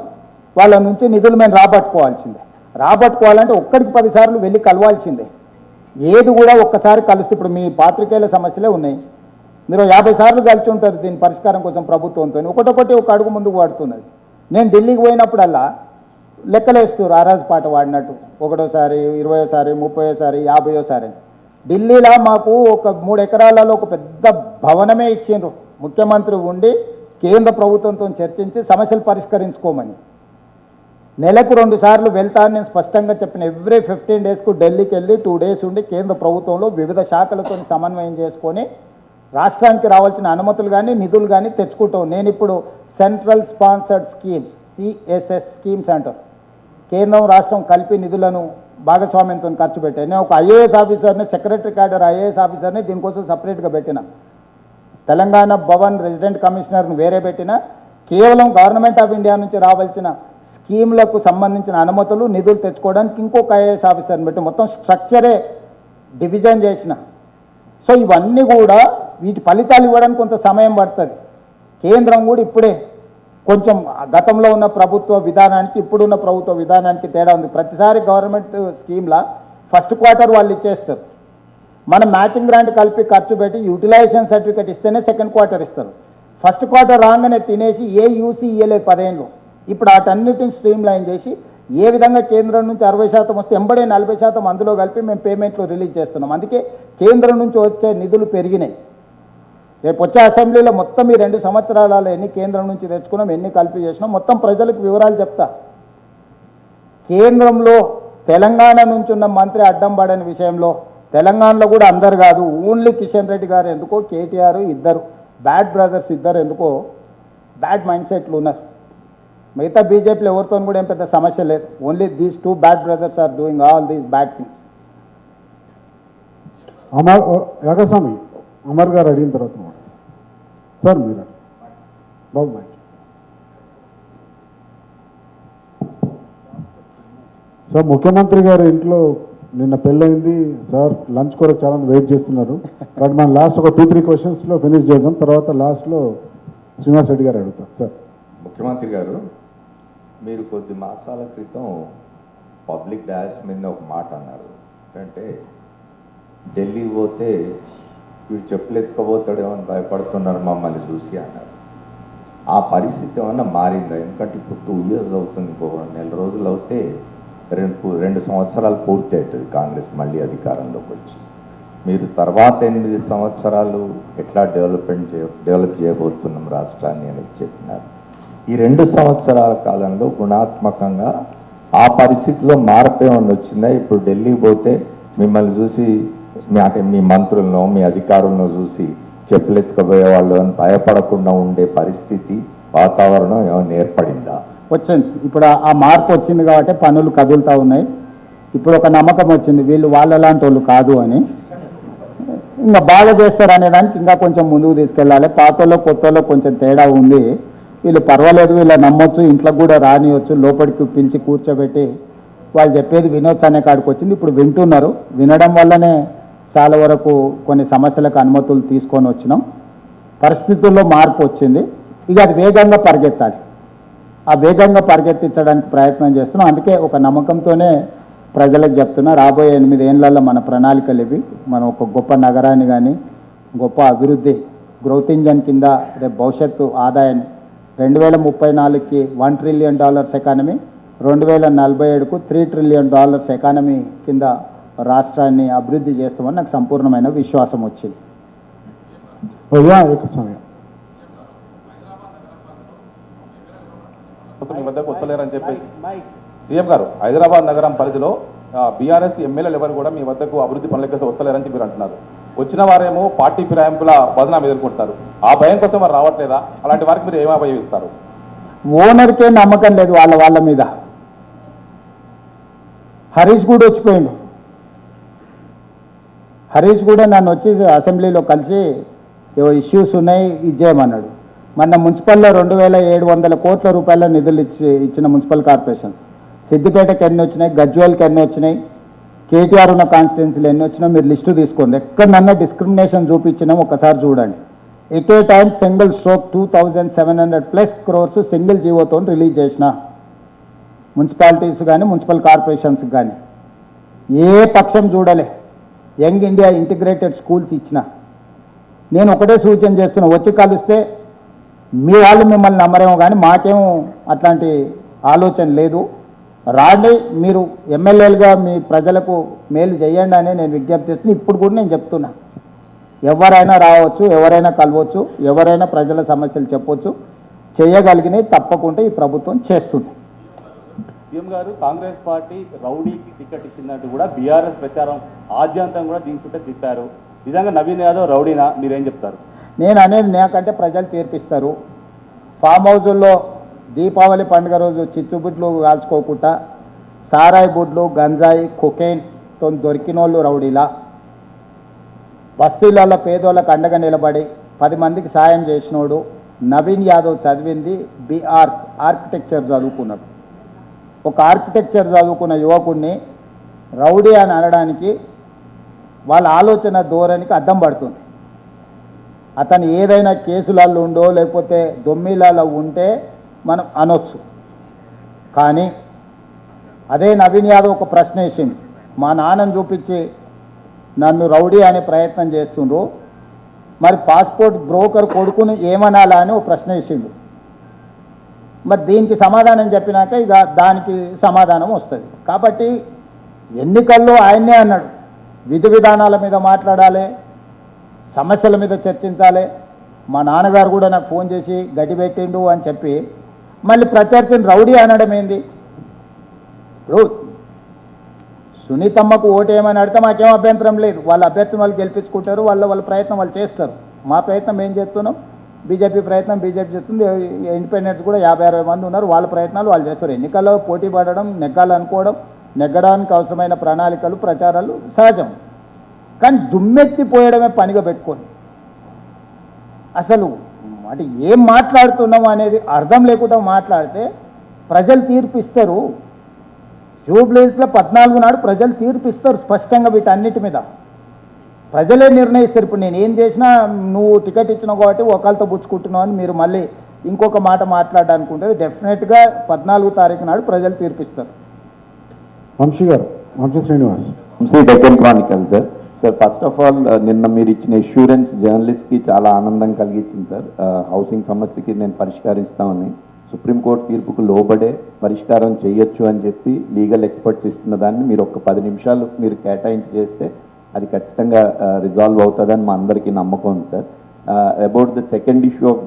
వాళ్ళ నుంచి నిధులు మేము రాబట్టుకోవాల్సిందే. రాబట్టుకోవాలంటే ఒక్కడికి 10 సార్లు వెళ్ళి కలవాల్సిందే. ఏది కూడా ఒక్కసారి కలిస్తే ఇప్పుడు మీ పాత్రికేయుల సమస్యలే ఉన్నాయి, మీరు 50 సార్లు కలిసి ఉంటారు దీని పరిష్కారం కోసం ప్రభుత్వంతో. ఒకటొకటి ఒక అడుగు ముందుకు వాడుతున్నది. నేను ఢిల్లీకి పోయినప్పుడల్లా లెక్కలేస్తారు ఆరాజ్ పాట వాడినట్టు, 1వసారి 20వసారి 30వసారి 50వసారి. ఢిల్లీలో మాకు ఒక 3 ఎకరాలలో ఒక పెద్ద భవనమే ఇచ్చిండ్రు, ముఖ్యమంత్రి ఉండి కేంద్ర ప్రభుత్వంతో చర్చించి సమస్యలు పరిష్కరించుకోమని. నెలకు 2 సార్లు వెళ్తాను నేను స్పష్టంగా చెప్పిన. ఎవ్రీ 15 daysకు ఢిల్లీకి వెళ్ళి 2 days ఉండి కేంద్ర ప్రభుత్వంలో వివిధ శాఖలతో సమన్వయం చేసుకొని రాష్ట్రానికి రావాల్సిన అనుమతులు కానీ నిధులు కానీ తెచ్చుకుంటాం. నేను ఇప్పుడు central sponsored schemes CSS schemes అంటారు, కేంద్రం రాష్ట్రం కలిపి నిధులను భాగస్వామ్యంతో ఖర్చు పెట్టాను. నేను ఒక IAS ఆఫీసర్ని, సెక్రటరీ క్యాడర్ IAS ఆఫీసర్ని దీనికోసం సపరేట్గా పెట్టిన. తెలంగాణ భవన్ రెసిడెంట్ కమిషనర్ని వేరే పెట్టిన. కేవలం గవర్నమెంట్ ఆఫ్ ఇండియా నుంచి రావాల్సిన స్కీమ్లకు సంబంధించిన అనుమతులు నిధులు తెచ్చుకోవడానికి ఇంకొక IAS ఆఫీసర్ని పెట్టి మొత్తం స్ట్రక్చరే డివిజన్ చేసిన. సో ఇవన్నీ కూడా వీటి ఫలితాలు ఇవ్వడానికి కొంత సమయం పడుతుంది. కేంద్రం కూడా ఇప్పుడే కొంచెం గతంలో ఉన్న ప్రభుత్వ విధానానికి ఇప్పుడున్న ప్రభుత్వ విధానానికి తేడా ఉంది. ప్రతిసారి గవర్నమెంట్ స్కీమ్లా ఫస్ట్ క్వార్టర్ వాళ్ళు ఇచ్చేస్తారు, మనం మ్యాచింగ్ గ్రాంట్ కలిపి ఖర్చు పెట్టి యూటిలైజేషన్ సర్టిఫికేట్ ఇస్తేనే సెకండ్ క్వార్టర్ ఇస్తారు. ఫస్ట్ క్వార్టర్ రాగానే తినేసి ఏ యూసీ ఇయ్యలేదు 10 ఏళ్ళు. ఇప్పుడు వాటన్నిటిని స్ట్రీమ్ లైన్ చేసి ఏ విధంగా కేంద్రం నుంచి 60% వస్తే ఎంబడే 40% అందులో కలిపి మేము పేమెంట్లు రిలీజ్ చేస్తున్నాం. అందుకే కేంద్రం నుంచి వచ్చే నిధులు పెరిగినాయి. రేపు వచ్చే అసెంబ్లీలో మొత్తం ఈ 2 సంవత్సరాలలో ఎన్ని కేంద్రం నుంచి తెచ్చుకున్నాం, ఎన్ని కలిపి చేసినాం మొత్తం ప్రజలకు వివరాలు చెప్తా. కేంద్రంలో తెలంగాణ నుంచి ఉన్న మంత్రి అడ్డం పడని విషయంలో తెలంగాణలో కూడా అందరు కాదు, ఓన్లీ కిషన్ రెడ్డి గారు ఎందుకో, కేటీఆర్ ఇద్దరు బ్యాడ్ బ్రదర్స్ ఇద్దరు ఎందుకో బ్యాడ్ మైండ్ సెట్లు ఉన్నారు. మిగతా బీజేపీలో ఎవరితో కూడా ఏం పెద్ద సమస్య లేదు. Only these 2 bad brothers are doing all these bad things. Yagaswami Amar గారు అడిగిన తర్వాత సార్ మీరు బాబు సార్, ముఖ్యమంత్రి గారు ఇంట్లో నిన్న పెళ్ళయింది సార్, లంచ్ కొరకు చాలా మంది వెయిట్ చేస్తున్నారు. బట్ మనం లాస్ట్ ఒక 2-3 questions ఫినిష్ చేద్దాం, తర్వాత లాస్ట్లో శ్రీనివాస్ రెడ్డి గారు అడుగుతారు. సార్, ముఖ్యమంత్రి గారు, మీరు కొద్ది మాసాల క్రితం పబ్లిక్ డాష్ మీద ఒక మాట అన్నారు, అంటే ఢిల్లీ పోతే వీడు చెప్పులు ఎత్తుకపోతాడేమో అని భయపడుతున్నారు మమ్మల్ని చూసి అన్నారు. ఆ పరిస్థితి ఏమన్నా మారిందా? ఎందుకంటే ఇప్పుడు 2 years అవుతుంది, ఇంకో 2 నెల రోజులు అవుతే 2 సంవత్సరాలు పూర్తి అవుతుంది కాంగ్రెస్ మళ్ళీ అధికారంలోకి వచ్చి. మీరు తర్వాత 8 సంవత్సరాలు ఎట్లా డెవలప్ చేయబోతున్నాం రాష్ట్రాన్ని అని చెప్పినారు. ఈ 2 సంవత్సరాల కాలంలో గుణాత్మకంగా ఆ పరిస్థితిలో మార్పు ఏమన్నా వచ్చిందా? ఇప్పుడు ఢిల్లీ పోతే మిమ్మల్ని చూసి మీ మంత్రులను మీ అధికారులను చూసి చెప్పులెత్తుకపోయేవాళ్ళు అని భయపడకుండా ఉండే పరిస్థితి వాతావరణం ఏమైనా ఏర్పడిందా? వచ్చింది. ఇప్పుడు ఆ మార్పు వచ్చింది కాబట్టి పనులు కదులుతూ ఉన్నాయి. ఇప్పుడు ఒక నమ్మకం వచ్చింది, వీళ్ళు వాళ్ళలాంటి వాళ్ళు కాదు అని. ఇంకా బాగా చేస్తారు అనే దానికి ఇంకా కొంచెం ముందుకు తీసుకెళ్ళాలి. పాతలో కొత్తలో కొంచెం తేడా ఉంది. వీళ్ళు పర్వాలేదు, వీళ్ళ నమ్మొచ్చు, ఇంట్లో కూడా రానియొచ్చు, లోపలికి పిలిచి కూర్చోబెట్టి వాళ్ళు చెప్పేది వినొచ్చు అనే కాడికి వచ్చింది. ఇప్పుడు వింటున్నారు. వినడం వల్లనే చాలా వరకు కొన్ని సమస్యలకు అనుమతులు తీసుకొని వచ్చినాం. పరిస్థితుల్లో మార్పు వచ్చింది. ఇక అది వేగంగా పరిగెత్తాలి. ఆ వేగంగా పరిగెత్తించడానికి ప్రయత్నం చేస్తున్నాం. అందుకే ఒక నమ్మకంతోనే ప్రజలకు చెప్తున్నా, రాబోయే 8 ఏళ్లలో మన ప్రణాళికలు ఇవి. మనం ఒక గొప్ప నగరాన్ని కానీ గొప్ప అభివృద్ధి గ్రోత్ ఇంజన్ కింద రేపు భవిష్యత్తు ఆదాయాన్ని 2034కి $1 ట్రిలియన్ ఎకానమీ, 2047కు $3 ట్రిలియన్ ఎకానమీ కింద రాష్ట్రాన్ని అభివృద్ధి చేస్తామని నాకు సంపూర్ణమైన విశ్వాసం వచ్చింది. మీ వద్దకు వస్తలేరని చెప్పేసి సీఎం గారు, హైదరాబాద్ నగరం పరిధిలో బీఆర్ఎస్ ఎమ్మెల్యేలు ఎవరు కూడా మీ వద్దకు అభివృద్ధి పనులకి వస్తలేరని మీరు అంటున్నారు. వచ్చిన వారేమో పార్టీ ఫిరాయింపుల బదనాం ఎదుర్కొంటారు. ఆ భయం కోసం వారు రావట్లేదా? అలాంటి వారికి మీరు ఏమి అభయం ఇస్తారు? ఓనర్కే నమ్మకం లేదు వాళ్ళ మీద. హరీష్ కూడా వచ్చిపోయిండు. హరీష్ కూడా నన్ను వచ్చి అసెంబ్లీలో కలిసి ఏవో ఇష్యూస్ ఉన్నాయి ఇది చేయమన్నాడు. మొన్న మున్సిపల్లో 2700 కోట్ల రూపాయల నిధులు ఇచ్చిన మున్సిపల్ కార్పొరేషన్స్ సిద్దిపేటకి ఎన్ని వచ్చినాయి, గజ్వేల్కి ఎన్ని వచ్చినాయి, కేటీఆర్ ఉన్న కాన్స్టిట్యున్సీలు ఎన్ని వచ్చినా మీరు లిస్టు తీసుకోండి. ఎక్కడన్నా డిస్క్రిమినేషన్ చూపించినాం ఒకసారి చూడండి. At a time single stroke 2700+ crores single జీవోతో రిలీజ్ చేసిన మున్సిపాలిటీస్ కానీ మున్సిపల్ కార్పొరేషన్స్ కానీ ఏ పక్షం చూడలే. యంగ్ ఇండియా ఇంటిగ్రేటెడ్ స్కూల్స్ ఇచ్చిన. నేను ఒకటే సూచన చేస్తున్నా, వచ్చి కలిస్తే మీ వాళ్ళు మిమ్మల్ని నమ్మరేమో కానీ మాకేమో అట్లాంటి ఆలోచన లేదు. రాండి, మీరు ఎమ్మెల్యేలుగా మీ ప్రజలకు మేలు చేయండి అని నేను విజ్ఞప్తి చేస్తున్నా. ఇప్పుడు కూడా నేను చెప్తున్నా, ఎవరైనా రావచ్చు, ఎవరైనా కలవచ్చు, ఎవరైనా ప్రజల సమస్యలు చెప్పవచ్చు. చేయగలిగినవి తప్పకుండా ఈ ప్రభుత్వం చేస్తుంది. సీఎం గారు, కాంగ్రెస్ పార్టీ రౌడీకి టికెట్ ఇచ్చినట్టు కూడా బీఆర్ఎస్ ప్రచారం ఆద్యంతం కూడా దీని చుట్టూ తిప్పారు. నిజంగా నవీన్ యాదవ్ రౌడీనా? మీరేం చెప్తారు? నేను అనేది నాకంటే ప్రజలు తీర్పిస్తారు. ఫామ్ హౌజుల్లో దీపావళి పండుగ రోజు చిచ్చుబుడ్లు కాల్చుకోకుండా సారాయి బుడ్లు, గంజాయి, కొకైన్తో దొరికిన వాళ్ళు రౌడీలా, బస్తీలలో పేదోళ్ళకు అండగా నిలబడి 10 మందికి సాయం చేసినోడు నవీన్ యాదవ్. చదివింది ఆర్కిటెక్చర్ చదువుకున్నాడు. ఒక ఆర్కిటెక్చర్ చదువుకున్న యువకుడిని రౌడీ అని అనడానికి వాళ్ళ ఆలోచన ధోరణికి అద్దం పడుతుంది. అతను ఏదైనా కేసులలో ఉండో లేకపోతే దొమ్మిలలో ఉంటే మనం అనొచ్చు. కానీ అదే నవీన్ యాదవ్ ఒక ప్రశ్న వేసింది, మా నాన్నను చూపించి నన్ను రౌడీ అనే ప్రయత్నం చేస్తుండ్రు, మరి పాస్పోర్ట్ బ్రోకర్ కొడుకుని ఏమనాలా అని ఒక ప్రశ్న వేసిండు. మరి దీనికి సమాధానం చెప్పినాక ఇక దానికి సమాధానం వస్తుంది. కాబట్టి ఎన్నికల్లో ఆయన్నే అన్నాడు, విధి విధానాల మీద మాట్లాడాలి, సమస్యల మీద చర్చించాలి. మా నాన్నగారు కూడా నాకు ఫోన్ చేసి గడ్డి పెట్టిండు అని చెప్పి మళ్ళీ ప్రత్యర్థిని రౌడీ అనడం ఏంది? ఇప్పుడు సునీతమ్మకు ఓటేయమని అడిగితే మాకేం అభ్యంతరం లేదు. వాళ్ళ అభ్యర్థిని వాళ్ళు గెలిపించుకుంటారు, వాళ్ళ ప్రయత్నం వాళ్ళు చేస్తారు. మా ప్రయత్నం ఏం చేస్తున్నాం, బీజేపీ ప్రయత్నం బీజేపీ చేస్తుంది. ఇండిపెండెంట్స్ కూడా 50-60 మంది ఉన్నారు, వాళ్ళ ప్రయత్నాలు వాళ్ళు చేస్తారు. ఎన్నికల్లో పోటీ పడడం, నెగ్గాలనుకోవడం, నెగ్గడానికి అవసరమైన ప్రణాళికలు ప్రచారాలు సహజం. కానీ దుమ్మెత్తిపోయడమే పనిగా పెట్టుకొని అసలు అంటే ఏం మాట్లాడుతున్నాం అనేది అర్థం లేకుండా మాట్లాడితే ప్రజలు తీర్పిస్తారు. జూబ్లీస్లో 14 నాడు ప్రజలు తీర్పిస్తారు స్పష్టంగా. వీటన్నిటి మీద ప్రజలే నిర్ణయిస్తారు. ఇప్పుడు నేను ఏం చేసినా నువ్వు టికెట్ ఇచ్చినావు కాబట్టి ఒకళ్ళతో పుచ్చుకుంటున్నావు అని మీరు మళ్ళీ ఇంకొక మాట మాట్లాడడానికి ఉంటుంది. డెఫినెట్గా 14 తారీఖు నాడు ప్రజలు తీర్పిస్తారు. Vamsi garu, Vamsi Srinivas. Deccan Chronicle sir, first of all నిన్న మీరు ఇచ్చిన ఇష్యూరెన్స్ జర్నలిస్ట్కి చాలా ఆనందం కలిగించింది సార్. హౌసింగ్ సమస్యకి నేను పరిష్కరిస్తామని సుప్రీంకోర్టు తీర్పుకు లోబడే పరిష్కారం చేయొచ్చు అని చెప్పి లీగల్ ఎక్స్పర్ట్స్ ఇస్తున్న దాన్ని మీరు ఒక 10 నిమిషాలు మీరు కేటాయించి చేస్తే అది ఖచ్చితంగా రిజాల్వ్ అవుతుందని మా అందరికీ నమ్మకం ఉంది sir. About the second issue of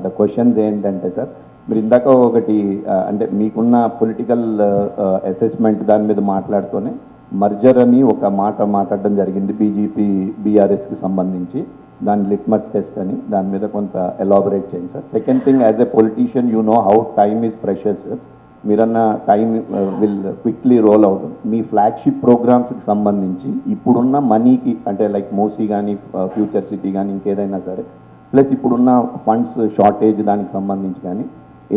the questions ఏంటంటే సార్, మీరు ఇందాక ఒకటి అంటే మీకున్న పొలిటికల్ అసెస్మెంట్ దాని మీద మాట్లాడుతూనే మర్జర్ అని ఒక మాట మాట్లాడడం జరిగింది బీజేపీ బీఆర్ఎస్కి సంబంధించి. దాని లిట్మస్ టెస్ట్ అని దాని మీద కొంత ఎలాబరేట్ చేయండి sir. Second thing, as a politician you know how time is precious sir. మీరన్న time will quickly roll out. మీ ఫ్లాగ్షిప్ ప్రోగ్రామ్స్కి సంబంధించి ఇప్పుడున్న మనీకి అంటే లైక్ మోసీ కానీ ఫ్యూచర్ సిటీ కానీ ఇంకేదైనా సరే, ప్లస్ ఇప్పుడున్న ఫండ్స్ షార్టేజ్ దానికి సంబంధించి కానీ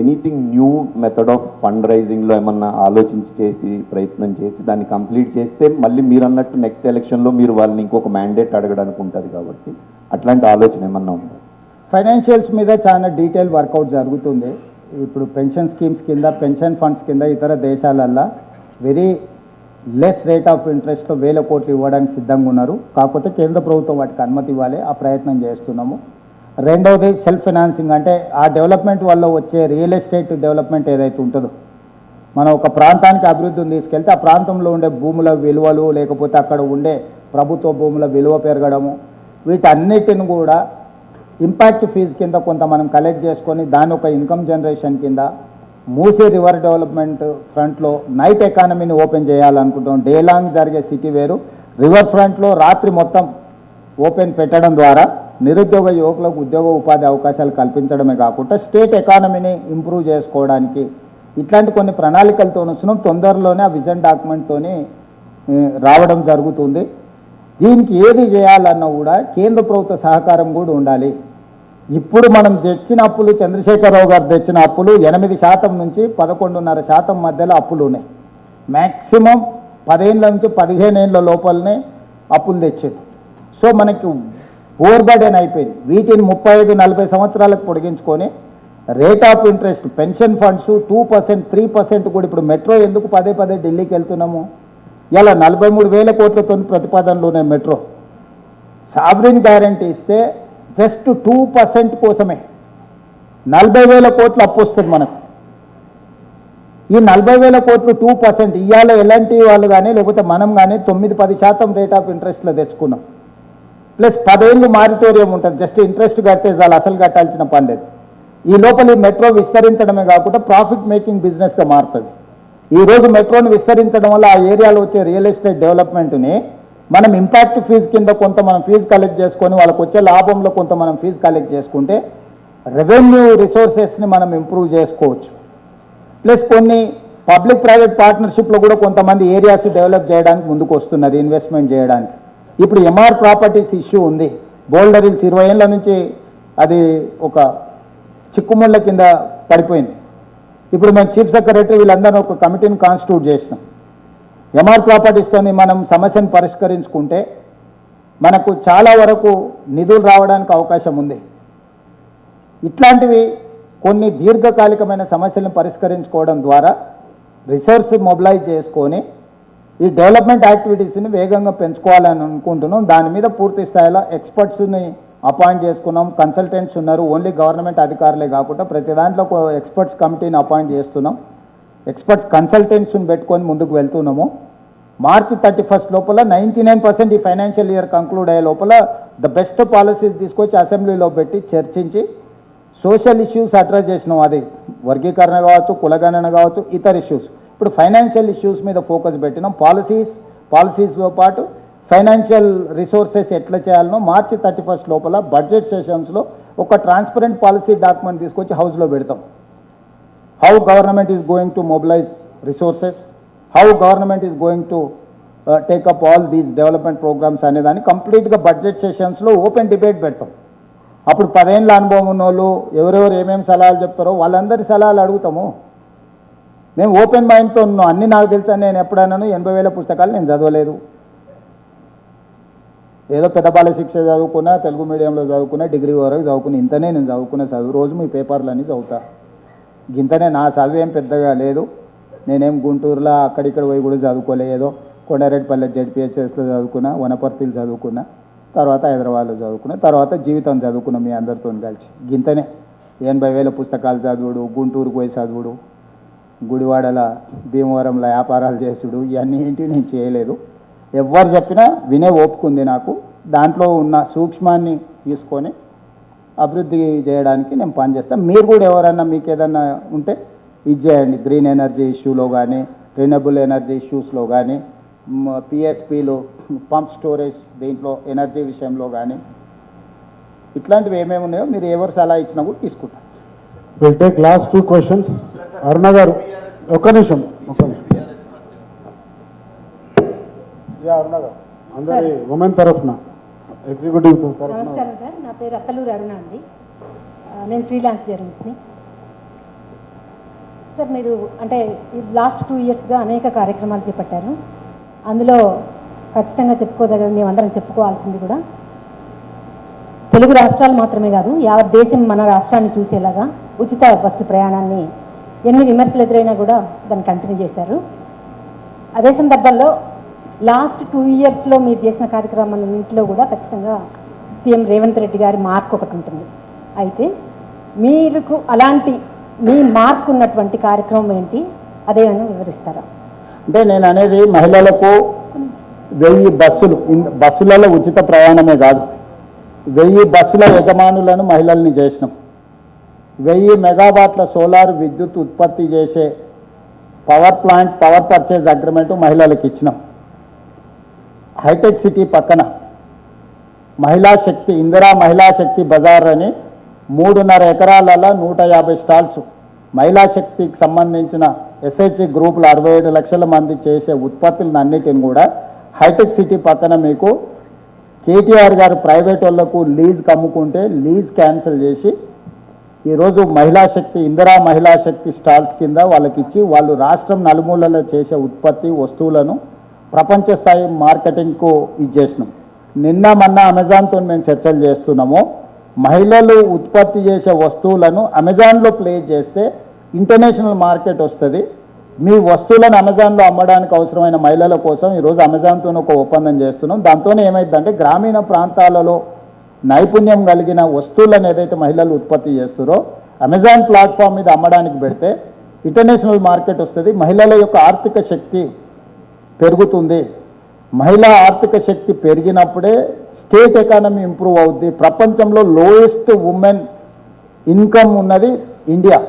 anything new method of fund రైజింగ్లో ఏమన్నా ఆలోచించి చేసి ప్రయత్నం చేసి దాన్ని కంప్లీట్ చేస్తే మళ్ళీ మీరు అన్నట్టు నెక్స్ట్ ఎలక్షన్లో మీరు వాళ్ళని ఇంకొక మ్యాండేట్ అడగడానికి ఉంటుంది కాబట్టి అట్లాంటి ఆలోచన ఏమన్నా ఉందా? ఫైనాన్షియల్స్ మీద చాలా డీటెయిల్ వర్కౌట్ జరుగుతుంది. ఇప్పుడు పెన్షన్ స్కీమ్స్ కింద, పెన్షన్ ఫండ్స్ కింద ఇతర దేశాలల్లో వెరీ లెస్ రేట్ ఆఫ్ ఇంట్రెస్ట్లో 1000 కోట్లు ఇవ్వడానికి సిద్ధంగా ఉన్నారు. కాకపోతే కేంద్ర ప్రభుత్వం వాటికి అనుమతి ఇవ్వాలి, ఆ ప్రయత్నం చేస్తున్నాము. రెండవది సెల్ఫ్ ఫైనాన్సింగ్, అంటే ఆ డెవలప్మెంట్ వల్ల వచ్చే రియల్ ఎస్టేట్ డెవలప్మెంట్ ఏదైతే ఉంటుందో, మనం ఒక ప్రాంతానికి అభివృద్ధిని తీసుకెళ్తే ఆ ప్రాంతంలో ఉండే భూముల విలువలు, లేకపోతే అక్కడ ఉండే ప్రభుత్వ భూముల విలువ పెరగడము, వీటన్నిటిని కూడా ఇంపాక్ట్ ఫీజు కింద కొంత మనం కలెక్ట్ చేసుకొని దాని ఒక ఇన్కమ్ జనరేషన్ కింద మూసీ రివర్ డెవలప్మెంట్ ఫ్రంట్లో నైట్ ఎకానమీని ఓపెన్ చేయాలనుకుంటాం. డే లాంగ్ జరిగే సిటీ వేరు, రివర్ ఫ్రంట్లో రాత్రి మొత్తం ఓపెన్ పెట్టడం ద్వారా నిరుద్యోగ యువకులకు ఉద్యోగ ఉపాధి అవకాశాలు కల్పించడమే కాకుండా స్టేట్ ఎకానమీని ఇంప్రూవ్ చేసుకోవడానికి ఇట్లాంటి కొన్ని ప్రణాళికలతో వస్తున్నాం. తొందరలోనే ఆ విజన్ డాక్యుమెంట్తోని రావడం జరుగుతుంది. దీనికి ఏది చేయాలన్నా కూడా కేంద్ర ప్రభుత్వ సహకారం కూడా ఉండాలి. ఇప్పుడు మనం తెచ్చిన అప్పులు, చంద్రశేఖరరావు గారు తెచ్చిన అప్పులు 8% నుంచి 11.5% మధ్యలో అప్పులు ఉన్నాయి. మ్యాక్సిమం 10 ఏళ్ళ నుంచి 15 ఏళ్ళ లోపలనే అప్పులు తెచ్చారు. సో మనకి ఓవర్ బర్డెన్ అయిపోయింది. వీటిని 35-40 సంవత్సరాలకు పొడిగించుకొని rate of interest, pension funds 2%, 3% కూడా. ఇప్పుడు మెట్రో ఎందుకు పదే ఢిల్లీకి వెళ్తున్నాము? ఇలా 43,000 కోట్లతో ప్రతిపాదనలోనే మెట్రో. సావరిన్ గ్యారంటీ ఇస్తే జస్ట్ 2% కోసమే 40,000 కోట్లు అప్పు వస్తుంది మనకు. ఈ 40,000 కోట్లు 2% ఇవాళ ఎలాంటి వాళ్ళు కానీ లేకపోతే మనం కానీ 9-10% రేట్ ఆఫ్ ఇంట్రెస్ట్లో తెచ్చుకున్నాం. ప్లస్ 10 ఏళ్ళు మారిటోరియం ఉంటుంది, జస్ట్ ఇంట్రెస్ట్ కడితే చాలు, అసలు కట్టాల్సిన పని లేదు. ఈ లోపల ఈ మెట్రో విస్తరించడమే కాకుండా ప్రాఫిట్ మేకింగ్ బిజినెస్గా మారుతుంది. ఈరోజు మెట్రోని విస్తరించడం వల్ల ఆ ఏరియాలో వచ్చే రియల్ ఎస్టేట్ డెవలప్మెంట్ని మనం ఇంపాక్ట్ ఫీజు కింద కొంత మనం ఫీజు కలెక్ట్ చేసుకొని వాళ్ళకు వచ్చే లాభంలో కొంత మనం ఫీజు కలెక్ట్ చేసుకుంటే రెవెన్యూ రిసోర్సెస్ని మనం ఇంప్రూవ్ చేసుకోవచ్చు. ప్లస్ కొన్ని పబ్లిక్ ప్రైవేట్ పార్ట్నర్షిప్లో కూడా కొంతమంది ఏరియాస్ డెవలప్ చేయడానికి ముందుకు వస్తున్నారు, ఇన్వెస్ట్మెంట్ చేయడానికి. ఇప్పుడు ఎంఆర్ ప్రాపర్టీస్ ఇష్యూ ఉంది. బోల్డర్ హిల్స్ 20 ఏళ్ళ నుంచి అది ఒక చిక్కుముళ్ళ కింద పడిపోయింది. ఇప్పుడు మేము చీఫ్ సెక్రటరీ వీళ్ళందరూ ఒక కమిటీని కాన్స్టిట్యూట్ చేసినాం. ఎంఆర్ ప్రాపర్టీస్తోని మనం సమస్యను పరిష్కరించుకుంటే మనకు చాలా వరకు నిధులు రావడానికి అవకాశం ఉంది. ఇట్లాంటివి కొన్ని దీర్ఘకాలికమైన సమస్యలను పరిష్కరించుకోవడం ద్వారా రిసోర్స్ మొబిలైజ్ చేసుకొని ఈ డెవలప్మెంట్ యాక్టివిటీస్ని వేగంగా పెంచుకోవాలని అనుకుంటున్నాం. దాని మీద పూర్తి స్థాయిలో ఎక్స్పర్ట్స్ని అపాయింట్ చేసుకున్నాం. కన్సల్టెంట్స్ ఉన్నారు, ఓన్లీ గవర్నమెంట్ అధికారులే కాకుండా ప్రతి దాంట్లో ఎక్స్పర్ట్స్ కమిటీని అపాయింట్ చేస్తున్నాం. ఎక్స్పర్ట్స్ కన్సల్టెంట్స్ని పెట్టుకొని ముందుకు వెళ్తున్నాము. మార్చి 31 లోపల 99% ఈ ఫైనాన్షియల్ ఇయర్ కంక్లూడ్ అయ్యే లోపల ద బెస్ట్ పాలసీస్ తీసుకొచ్చి అసెంబ్లీలో పెట్టి చర్చించి సోషల్ ఇష్యూస్ అడ్రస్ చేసినాం. అది వర్గీకరణ కావచ్చు, కులగణన కావచ్చు, ఇతర ఇష్యూస్. ఇప్పుడు ఫైనాన్షియల్ ఇష్యూస్ మీద ఫోకస్ పెట్టినాం. పాలసీస్తో పాటు ఫైనాన్షియల్ రిసోర్సెస్ ఎట్లా చేయాలనో మార్చి 31 లోపల బడ్జెట్ సెషన్స్లో ఒక ట్రాన్స్పరెంట్ పాలసీ డాక్యుమెంట్ తీసుకొచ్చి హౌస్లో పెడతాం. How government is going to mobilise resources, how government is going to take up all these development programmes అనేదాన్ని కంప్లీట్గా బడ్జెట్ సెషన్స్లో ఓపెన్ డిబేట్ పెడతాం. అప్పుడు 10 ఏళ్ళ అనుభవం ఉన్న వాళ్ళు ఎవరెవరు ఏమేమి సలహాలు చెప్తారో వాళ్ళందరి సలహాలు అడుగుతాము. మేము ఓపెన్ మైండ్తో ఉన్నాం. అన్నీ నాకు తెలుసా. నేను ఎప్పుడైనాను 80,000 పుస్తకాలు నేను చదవలేదు. ఏదో పెద్ద బాల శిక్ష చదువుకున్నా, తెలుగు మీడియంలో చదువుకున్నా, డిగ్రీ వరకు చదువుకున్నా. ఇంతనే నేను చదువుకునే చదువు. రోజు మీ పేపర్లన్నీ చదువుతా. ఇంతనే నా చదువు ఏం పెద్దగా లేదు. నేనేం గుంటూరులో అక్కడిక్కడ పోయి కూడా చదువుకోలే. ఏదో కొండారెడ్డిపల్లె జెడ్పిహెచ్ఎస్లో చదువుకున్నా, వనపర్తిలో చదువుకున్నా, తర్వాత హైదరాబాద్లో చదువుకున్నా, తర్వాత జీవితం చదువుకున్నా మీ అందరితో కలిసి. గింతనే 80,000 పుస్తకాలు చదువుడు, గుంటూరుకు పోయి చదువుడు, గుడివాడల భీమవరంలో వ్యాపారాలు చేసుడు, ఇవన్నీ ఏంటి నేను చేయలేదు. ఎవరు చెప్పినా వినే ఓపుకుంది నాకు. దాంట్లో ఉన్న సూక్ష్మాన్ని తీసుకొని అభివృద్ధి చేయడానికి నేను పనిచేస్తాను. మీరు కూడా ఎవరన్నా మీకు ఏదన్నా ఉంటే ఇది చేయండి. గ్రీన్ ఎనర్జీ ఇష్యూలో కానీ, రినబుల్ ఎనర్జీ ఇష్యూస్లో కానీ, పిఎస్పీలు, పంప్ స్టోరేజ్ దీంట్లో ఎనర్జీ విషయంలో కానీ ఇట్లాంటివి ఏమేమి ఉన్నాయో మీరు ఎవరు సలహా ఇచ్చినా కూడా తీసుకుంటారు. Will take last 2 questions. అరుణ గారు ఒక్క నిమిషం. అరుణ గారు అందరి ఉమెన్ తరఫున ఎగ్జిక్యూటివ్ తరఫున. నమస్కారం సార్, నా పేరు అక్కలూరు అరుణ అండి. నేను ఫ్రీలాన్స్ జర్నలిస్ట్ని. సార్ మీరు అంటే లాస్ట్ 2 ఇయర్స్గా అనేక కార్యక్రమాలు చేపట్టారు. అందులో ఖచ్చితంగా చెప్పుకోదగ్గ మేమందరం చెప్పుకోవాల్సింది కూడా తెలుగు రాష్ట్రాలు మాత్రమే కాదు యావత్ దేశం మన రాష్ట్రాన్ని చూసేలాగా ఉచిత బస్సు ప్రయాణాన్ని ఎన్ని విమర్శలు ఎదురైనా కూడా దాన్ని కంటిన్యూ చేశారు. అదే సందర్భంలో లాస్ట్ 2 ఇయర్స్లో మీరు చేసిన కార్యక్రమాలన్నింటిలో కూడా ఖచ్చితంగా సీఎం రేవంత్ రెడ్డి గారి మార్క్ ఒకటి ఉంటుంది. అయితే మీకు అలాంటి మీ మార్క్ ఉన్నటువంటి కార్యక్రమం ఏంటి, అదేమైనా వివరిస్తారా? అంటే నేను అనేది మహిళలకు 1000 బస్సులు, బస్సులలో ఉచిత ప్రయాణమే కాదు, 1000 బస్సుల యజమానులను మహిళల్ని చేసినాం. 1000 మెగావాట్ల సోలార్ విద్యుత్ ఉత్పత్తి చేసే power plant, power purchase agreement మహిళలకు ఇచ్చినాం. హైటెక్ సిటీ పక్కన మహిళా శక్తి, ఇందిరా మహిళా శక్తి బజార్ అని 3.5 ఎకరాలలో 150 స్టాల్స్ మహిళా శక్తికి సంబంధించిన ఎస్హెచ్జి గ్రూపులు 67 లక్షల మంది చేసే ఉత్పత్తులను అన్నిటిని కూడా హైటెక్ సిటీ పక్కన మీకు కేటీఆర్ గారు ప్రైవేట్ వాళ్లకు లీజ్కి అమ్ముకుంటే లీజ్ క్యాన్సిల్ చేసి ఈరోజు మహిళా శక్తి, ఇందిరా మహిళా శక్తి స్టాల్స్ కింద వాళ్ళకి ఇచ్చి వాళ్ళు రాష్ట్రం నలుమూలలో చేసే ఉత్పత్తి వస్తువులను ప్రపంచ స్థాయి మార్కెటింగ్కు ఇచ్చేసినాం. నిన్న మొన్న అమెజాన్తో మేము చర్చలు చేస్తున్నాము. మహిళలు ఉత్పత్తి చేసే వస్తువులను అమెజాన్లో ప్లేస్ చేస్తే ఇంటర్నేషనల్ మార్కెట్ వస్తుంది. మీ వస్తువులను అమెజాన్లో అమ్మడానికి అవసరమైన మహిళల కోసం ఈరోజు అమెజాన్తో ఒక ఒప్పందం చేస్తున్నాం. దాంతోనే ఏమైందంటే గ్రామీణ ప్రాంతాలలో నైపుణ్యం కలిగిన వస్తువులను ఏదైతే మహిళలు ఉత్పత్తి చేస్తారో అమెజాన్ ప్లాట్ఫామ్ మీద అమ్మడానికి పెడితే ఇంటర్నేషనల్ మార్కెట్ వస్తుంది. మహిళల యొక్క ఆర్థిక శక్తి పెరుగుతుంది. మహిళా ఆర్థిక శక్తి పెరిగినప్పుడే స్టేట్ ఎకానమీ ఇంప్రూవ్ అవుద్ది. ప్రపంచంలో లోయెస్ట్ ఉమెన్ ఇన్కమ్ ఉన్నది ఇండియా.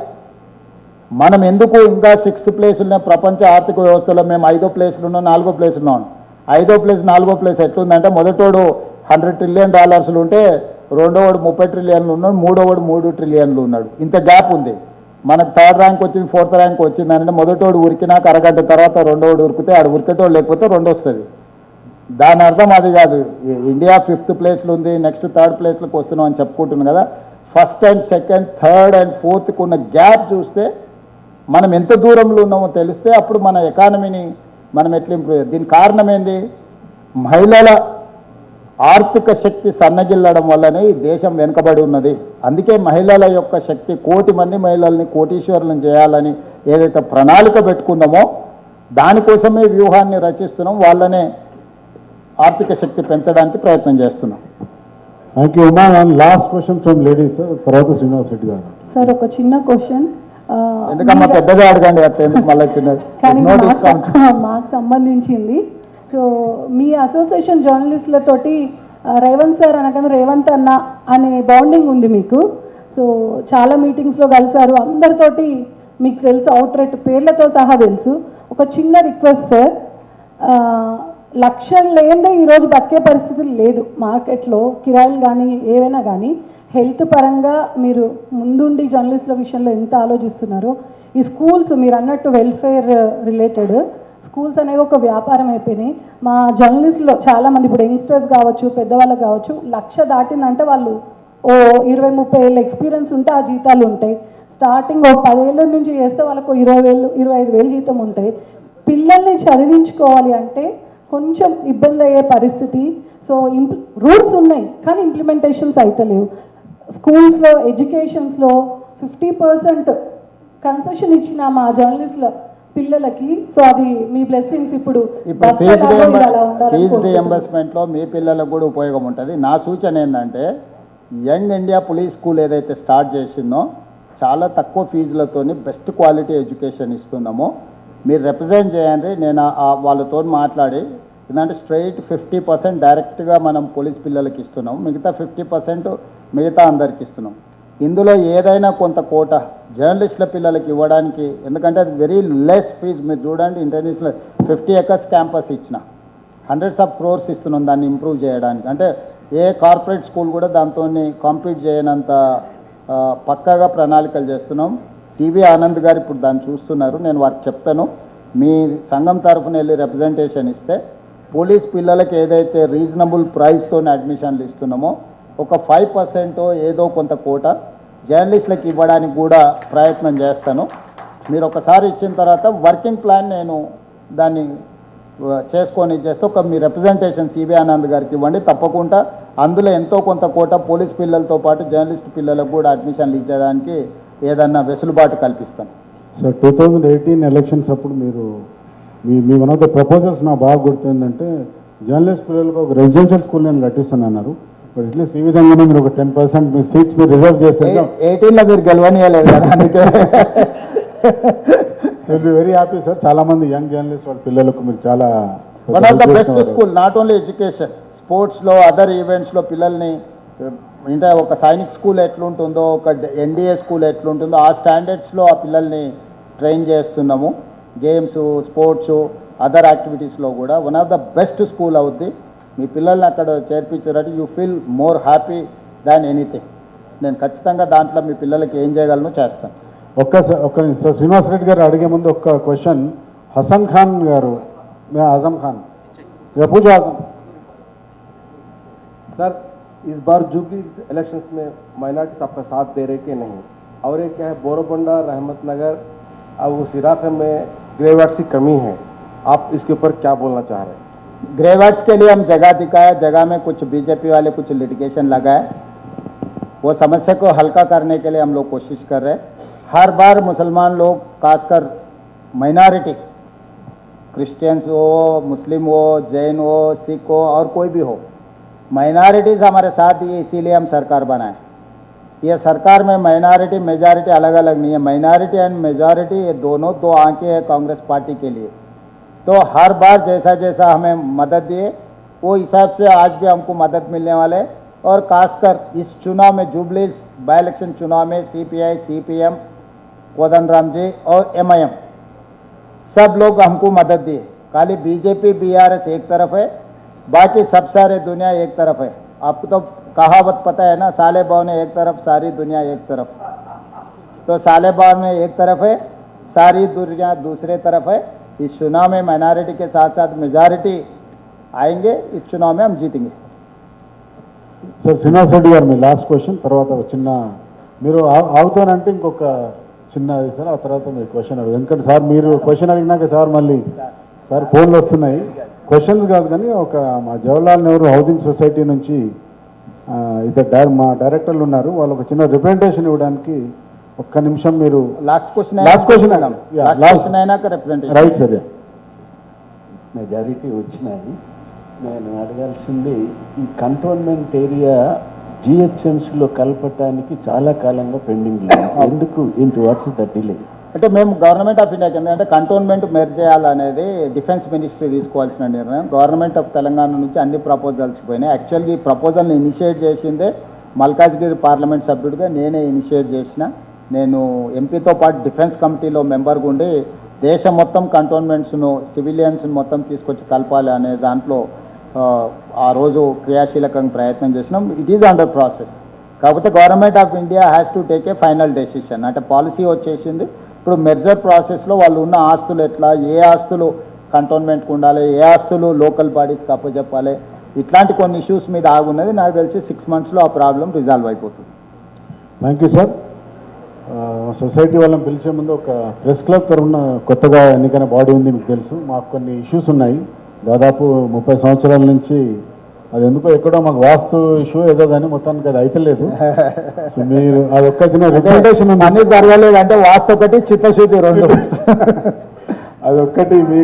మనం ఎందుకు ఇంకా 6th ప్లేస్ ఉన్న ప్రపంచ ఆర్థిక వ్యవస్థలో మేము 5వ ప్లేస్లో ఉన్నాం, 4వ ప్లేస్ ఉన్నాం. 5వ ప్లేస్ 4వ ప్లేస్ ఎట్లుందంటే మొదటోడు $100 ట్రిలియన్ ఉంటే రెండోవాడు 30 ట్రిలియన్లు ఉన్నాడు, మూడోవాడు 3 ట్రిలియన్లు ఉన్నాడు. ఇంత గ్యాప్ ఉంది. మనకు 3rd ర్యాంక్ వచ్చింది, 4th ర్యాంక్ వచ్చిందంటే మొదటోడు ఉరికినాక అరగంట తర్వాత రెండోవాడు ఉరికితే ఆడు ఉరికేటోడు లేకపోతే 2 వస్తుంది. దాని అర్థం అది కాదు. ఇండియా 5th ప్లేస్లో ఉంది, నెక్స్ట్ 3rd ప్లేస్లోకి వస్తున్నాం అని చెప్పుకుంటున్నాం కదా. 1st and 2nd, 3rd and 4th ఉన్న గ్యాప్ చూస్తే మనం ఎంత దూరంలో ఉన్నామో తెలిస్తే అప్పుడు మన ఎకానమీని మనం ఎట్లా ఇంప్రూవ్ చేయాలి. దీనికి కారణం ఏంది? మహిళల ఆర్థిక శక్తి సన్నగిల్లడం వల్లనే ఈ దేశం వెనుకబడి ఉన్నది. అందుకే మహిళల యొక్క శక్తి, 1 కోటి మంది మహిళల్ని కోటీశ్వరులను చేయాలని ఏదైతే ప్రణాళిక పెట్టుకున్నామో దానికోసమే వ్యూహాన్ని రచిస్తున్నాం. వాళ్ళనే ఆర్థిక శక్తి పెంచడానికి ప్రయత్నం చేస్తున్నాం. Thank you Uma. Last question from ladies, తర్వాత శ్రీనివాస్ రెడ్డి గారు. సార్ ఒక చిన్న క్వశ్చన్, ఎందుకమ్మా పెద్దగా అడగండి, అట్లా ఎందుకు మళ్ళీ చిన్నది, కానీ నో డిస్కౌంట్. మాకు సంబంధించింది. సో మీ అసోసియేషన్ జర్నలిస్టులతోటి రేవంత్ సార్ అనగానే రేవంత్ అన్న అనే బాండింగ్ ఉంది మీకు. సో చాలా మీటింగ్స్లో కలిసారు, అందరితోటి మీకు తెలుసు, అవుట్రెట్ పేర్లతో సహా తెలుసు. ఒక చిన్న రిక్వెస్ట్ సార్, లక్షలు లేదే ఈరోజు బతికే పరిస్థితులు లేదు మార్కెట్లో, కిరాయిలు కానీ ఏవైనా కానీ. హెల్త్ పరంగా మీరు ముందుండి జర్నలిస్టుల విషయంలో ఎంత ఆలోచిస్తున్నారో, ఈ స్కూల్స్ మీరు అన్నట్టు వెల్ఫేర్ రిలేటెడ్ స్కూల్స్ అనేవి ఒక వ్యాపారం అయిపోయినాయి. మా జర్నలిస్టులో చాలామంది ఇప్పుడు యంగ్స్టర్స్ కావచ్చు, పెద్దవాళ్ళకి కావచ్చు, 1,00,000 దాటిందంటే వాళ్ళు ఓ 20-30 ఏళ్ళ ఎక్స్పీరియన్స్ ఉంటే ఆ జీతాలు ఉంటాయి. స్టార్టింగ్ ఓ 10 ఏళ్ళ నుంచి చేస్తే వాళ్ళకు 20,000, 25,000 జీతం ఉంటాయి. పిల్లల్ని చదివించుకోవాలి అంటే కొంచెం ఇబ్బంది అయ్యే పరిస్థితి. సో రూల్స్ ఉన్నాయి కానీ ఇంప్లిమెంటేషన్స్ అయితలేవు. స్కూల్స్లో, ఎడ్యుకేషన్స్లో 50% కన్సెషన్ ఇచ్చిన మా జర్నలిస్టుల పిల్లలకి. సో అది మీ బ్లెస్సింగ్స్. ఇప్పుడు ఫీజు రీఎంబర్స్మెంట్లో మీ పిల్లలకు కూడా ఉపయోగం ఉంటుంది. నా సూచన ఏంటంటే యంగ్ ఇండియా పోలీస్ స్కూల్ ఏదైతే స్టార్ట్ చేసిందో చాలా తక్కువ ఫీజులతోని బెస్ట్ క్వాలిటీ ఎడ్యుకేషన్ ఇస్తున్నామో మీరు రిప్రజెంట్ చేయండి. నేను వాళ్ళతో మాట్లాడి, ఎందుకంటే స్ట్రైట్ 50% డైరెక్ట్గా మనం పోలీస్ పిల్లలకి ఇస్తున్నాం, మిగతా 50% మిగతా అందరికి ఇస్తున్నాం. ఇందులో ఏదైనా కొంత కోట జర్నలిస్టుల పిల్లలకి ఇవ్వడానికి, ఎందుకంటే అది వెరీ లెస్ ఫీజ్. మీరు చూడండి, ఇంటర్నేషనల్ 50 acres క్యాంపస్ ఇచ్చిన hundreds of crores ఇస్తున్నాం దాన్ని ఇంప్రూవ్ చేయడానికి. అంటే ఏ కార్పొరేట్ స్కూల్ కూడా దాంతో కాంపీట్ చేయనంత పక్కాగా ప్రణాళికలు చేస్తున్నాం. సివి ఆనంద్ గారు ఇప్పుడు దాన్ని చూస్తున్నారు. నేను వారికి చెప్తాను, మీ సంఘం తరఫున వెళ్ళి రిప్రజెంటేషన్ ఇస్తే పోలీస్ పిల్లలకి ఏదైతే రీజనబుల్ ప్రైస్తో అడ్మిషన్లు ఇస్తున్నామో ఒక 5% ఏదో కొంత కోట జర్నలిస్టులకు ఇవ్వడానికి కూడా ప్రయత్నం చేస్తాను. మీరు ఒకసారి ఇచ్చిన తర్వాత వర్కింగ్ ప్లాన్ నేను దాన్ని చేసుకొని చేస్తే ఒక మీ రిప్రజెంటేషన్ సిబి ఆనంద్ గారికి ఇవ్వండి. తప్పకుండా అందులో ఎంతో కొంత కోట పోలీస్ పిల్లలతో పాటు జర్నలిస్ట్ పిల్లలకు కూడా అడ్మిషన్లు ఇచ్చడానికి ఏదన్నా వెసులుబాటు కల్పిస్తాం. సార్ 2018 ఎలక్షన్స్ అప్పుడు మీరు మీ వన్ ఆఫ్ ద ప్రపోజల్స్ నాకు బాగా గుర్తుందంటే జర్నలిస్ట్ పిల్లలకు ఒక రెసిడెన్షియల్ స్కూల్ నేను కట్టిస్తాను అన్నారు. బట్ అట్లీస్ట్ ఈ విధంగానే మీరు ఒక 10% మీ సీట్స్ మీరు రిజర్వ్ చేస్తారు. 18లో మీరు గెలవనియలేదు కదా, అందుకే will be very happy sir. చాలా మంది యంగ్ జర్నలిస్ట్ వాళ్ళ పిల్లలకు మీరు చాలా one of the best school, not only education, స్పోర్ట్స్లో అదర్ ఈవెంట్స్లో పిల్లల్ని అంటే ఒక సైనిక్ స్కూల్ ఎట్లుంటుందో, ఒక ఎన్డీఏ స్కూల్ ఎట్లుంటుందో ఆ స్టాండర్డ్స్లో ఆ పిల్లల్ని ట్రైన్ చేస్తున్నాము. గేమ్స్, స్పోర్ట్స్, అదర్ యాక్టివిటీస్లో కూడా one of the best school అవుద్ది. మీ పిల్లల్ని అక్కడ చేర్పించారంటే you feel more happy than anything. నేను ఖచ్చితంగా దాంట్లో మీ పిల్లలకి ఏం చేయగలను చేస్తాను. ఒక్క శ్రీనివాస్ రెడ్డి గారు అడిగే ముందు ఒక్క క్వశ్చన్. హసన్ ఖాన్ గారు, आजम खान या पूछो आजम सर, इस बार जुबली इलेक्शंस में माइनॉरिटीज आपका साथ दे रहे कि नहीं, और एक क्या है बोरोबंडा, रहमत नगर और उस इलाके में ग्रेवार्ड्स की कमी है, आप इसके ऊपर क्या बोलना चाह रहे हैं? ग्रेवार्ड्स के लिए हम जगह दिखाया, जगह में कुछ बीजेपी वाले कुछ लिटिगेशन लगाए, वो समस्या को हल्का करने के लिए हम लोग कोशिश कर रहे हैं. हर बार मुसलमान लोग, खासकर माइनॉरिटी, क्रिश्चियंस हो, मुस्लिम हो, जैन हो, सिख हो और कोई भी हो, माइनॉरिटीज़ हमारे साथ ही, इसीलिए हम सरकार बनाए. ये सरकार में माइनॉरिटी मेजॉरिटी अलग अलग नहीं है. माइनॉरिटी एंड मेजॉरिटी ये दोनों दो आंखें हैं कांग्रेस पार्टी के लिए. तो हर बार जैसा जैसा हमें मदद दिए वो हिसाब से आज भी हमको मदद मिलने वाले है. और खासकर इस चुनाव में, जुबली बाई इलेक्शन चुनाव में CPI, CPM, कोदंडराम जी और MIM सब लोग हमको मदद दिए. खाली बीजेपी BRS एक तरफ है, बाकी सब सारे दुनिया एक तरफ है. आपको तो कहावत पता है ना, साले बाव ने एक तरफ, सारी दुनिया एक तरफ. तो साले बाव में एक तरफ है, सारी दुनिया दूसरे तरफ है. इस चुनाव में माइनॉरिटी के साथ साथ मेजॉरिटी आएंगे. इस चुनाव में हम जीतेंगे. సార్ శ్రీనివాస్ రెడ్డి గారు మీ లాస్ట్ క్వశ్చన్, తర్వాత ఒక చిన్న మీరు ఆగుతానంటే ఇంకొక చిన్న సార్, ఆ తర్వాత మీరు క్వశ్చన్ అడుగు. ఎందుకంటే సార్ మీరు క్వశ్చన్ అడిగినాక సార్ మళ్ళీ సార్ ఫోన్లు వస్తున్నాయి. క్వశ్చన్స్ కాదు కానీ ఒక మా జవహర్లాల్ నెహ్రూ హౌసింగ్ సొసైటీ నుంచి మా డైరెక్టర్లు ఉన్నారు, వాళ్ళు ఒక చిన్న రిప్రజెంటేషన్ ఇవ్వడానికి ఒక్క నిమిషం మీరు. లాస్ట్ క్వశ్చన్ అయినాక రిప్రజెంటేషన్. Right sir. మెజారిటీ వచ్చినాయి. నేను అడగాల్సింది, ఈ కంటోన్మెంట్ ఏరియా GHMCలో కలపటానికి చాలా కాలంగా పెండింగ్ లేదు, ఎందుకు? What's the delay? అంటే మేము గవర్నమెంట్ ఆఫ్ ఇండియాకి ఎందుకంటే కంటోన్మెంట్ మెర్జ్ చేయాలనేది డిఫెన్స్ మినిస్ట్రీ తీసుకోవాల్సిన నిర్ణయం. గవర్నమెంట్ ఆఫ్ తెలంగాణ నుంచి అన్ని ప్రపోజల్స్ పోయినాయి. యాక్చువల్గా ఈ ప్రపోజల్ని ఇనిషియేట్ చేసిందే మల్కాజ్గిరి పార్లమెంట్ సభ్యుడిగా నేనే ఇనిషియేట్ చేసిన. నేను ఎంపీతో పాటు డిఫెన్స్ కమిటీలో మెంబర్గా ఉండి దేశం మొత్తం కంటోన్మెంట్స్ను, సివిలియన్స్ను మొత్తం తీసుకొచ్చి కలపాలి అనే దాంట్లో ఆ రోజు క్రియాశీలకంగా ప్రయత్నం చేసినాం. It is under process. కాకపోతే government of India has to take a final decision. అంటే పాలసీ వచ్చేసింది. ఇప్పుడు మెర్జర్ ప్రాసెస్లో వాళ్ళు ఉన్న ఆస్తులు ఎట్లా, ఏ ఆస్తులు కంటోన్మెంట్కి ఉండాలి, ఏ ఆస్తులు లోకల్ బాడీస్కి అప్పచెప్పాలి, ఇట్లాంటి కొన్ని ఇష్యూస్ మీద ఆగున్నది. నాకు తెలిసి 6 monthsలో ఆ ప్రాబ్లం రిజాల్వ్ అయిపోతుంది. Thank you sir. సొసైటీ వాళ్ళని పిలిచే ముందు ఒక ప్రెస్ క్లబ్ తరఫున కొత్తగా ఎన్నికైన బాడీ ఉంది, మీకు తెలుసు. మాకు కొన్ని ఇష్యూస్ ఉన్నాయి. దాదాపు 30 సంవత్సరాల నుంచి అది ఎందుకో ఎక్కడో మాకు వాస్తు ఇష్యూ ఏదో కానీ మొత్తానికి అది అయితలేదు. సో మీరు అది ఒక్క చిన్న రిప్రజెంటేషన్ అన్ని జరగలేదు అంటే వాస్తు ఒకటి, చిత్తశుద్ధి రెండు, అదొక్కటి మీ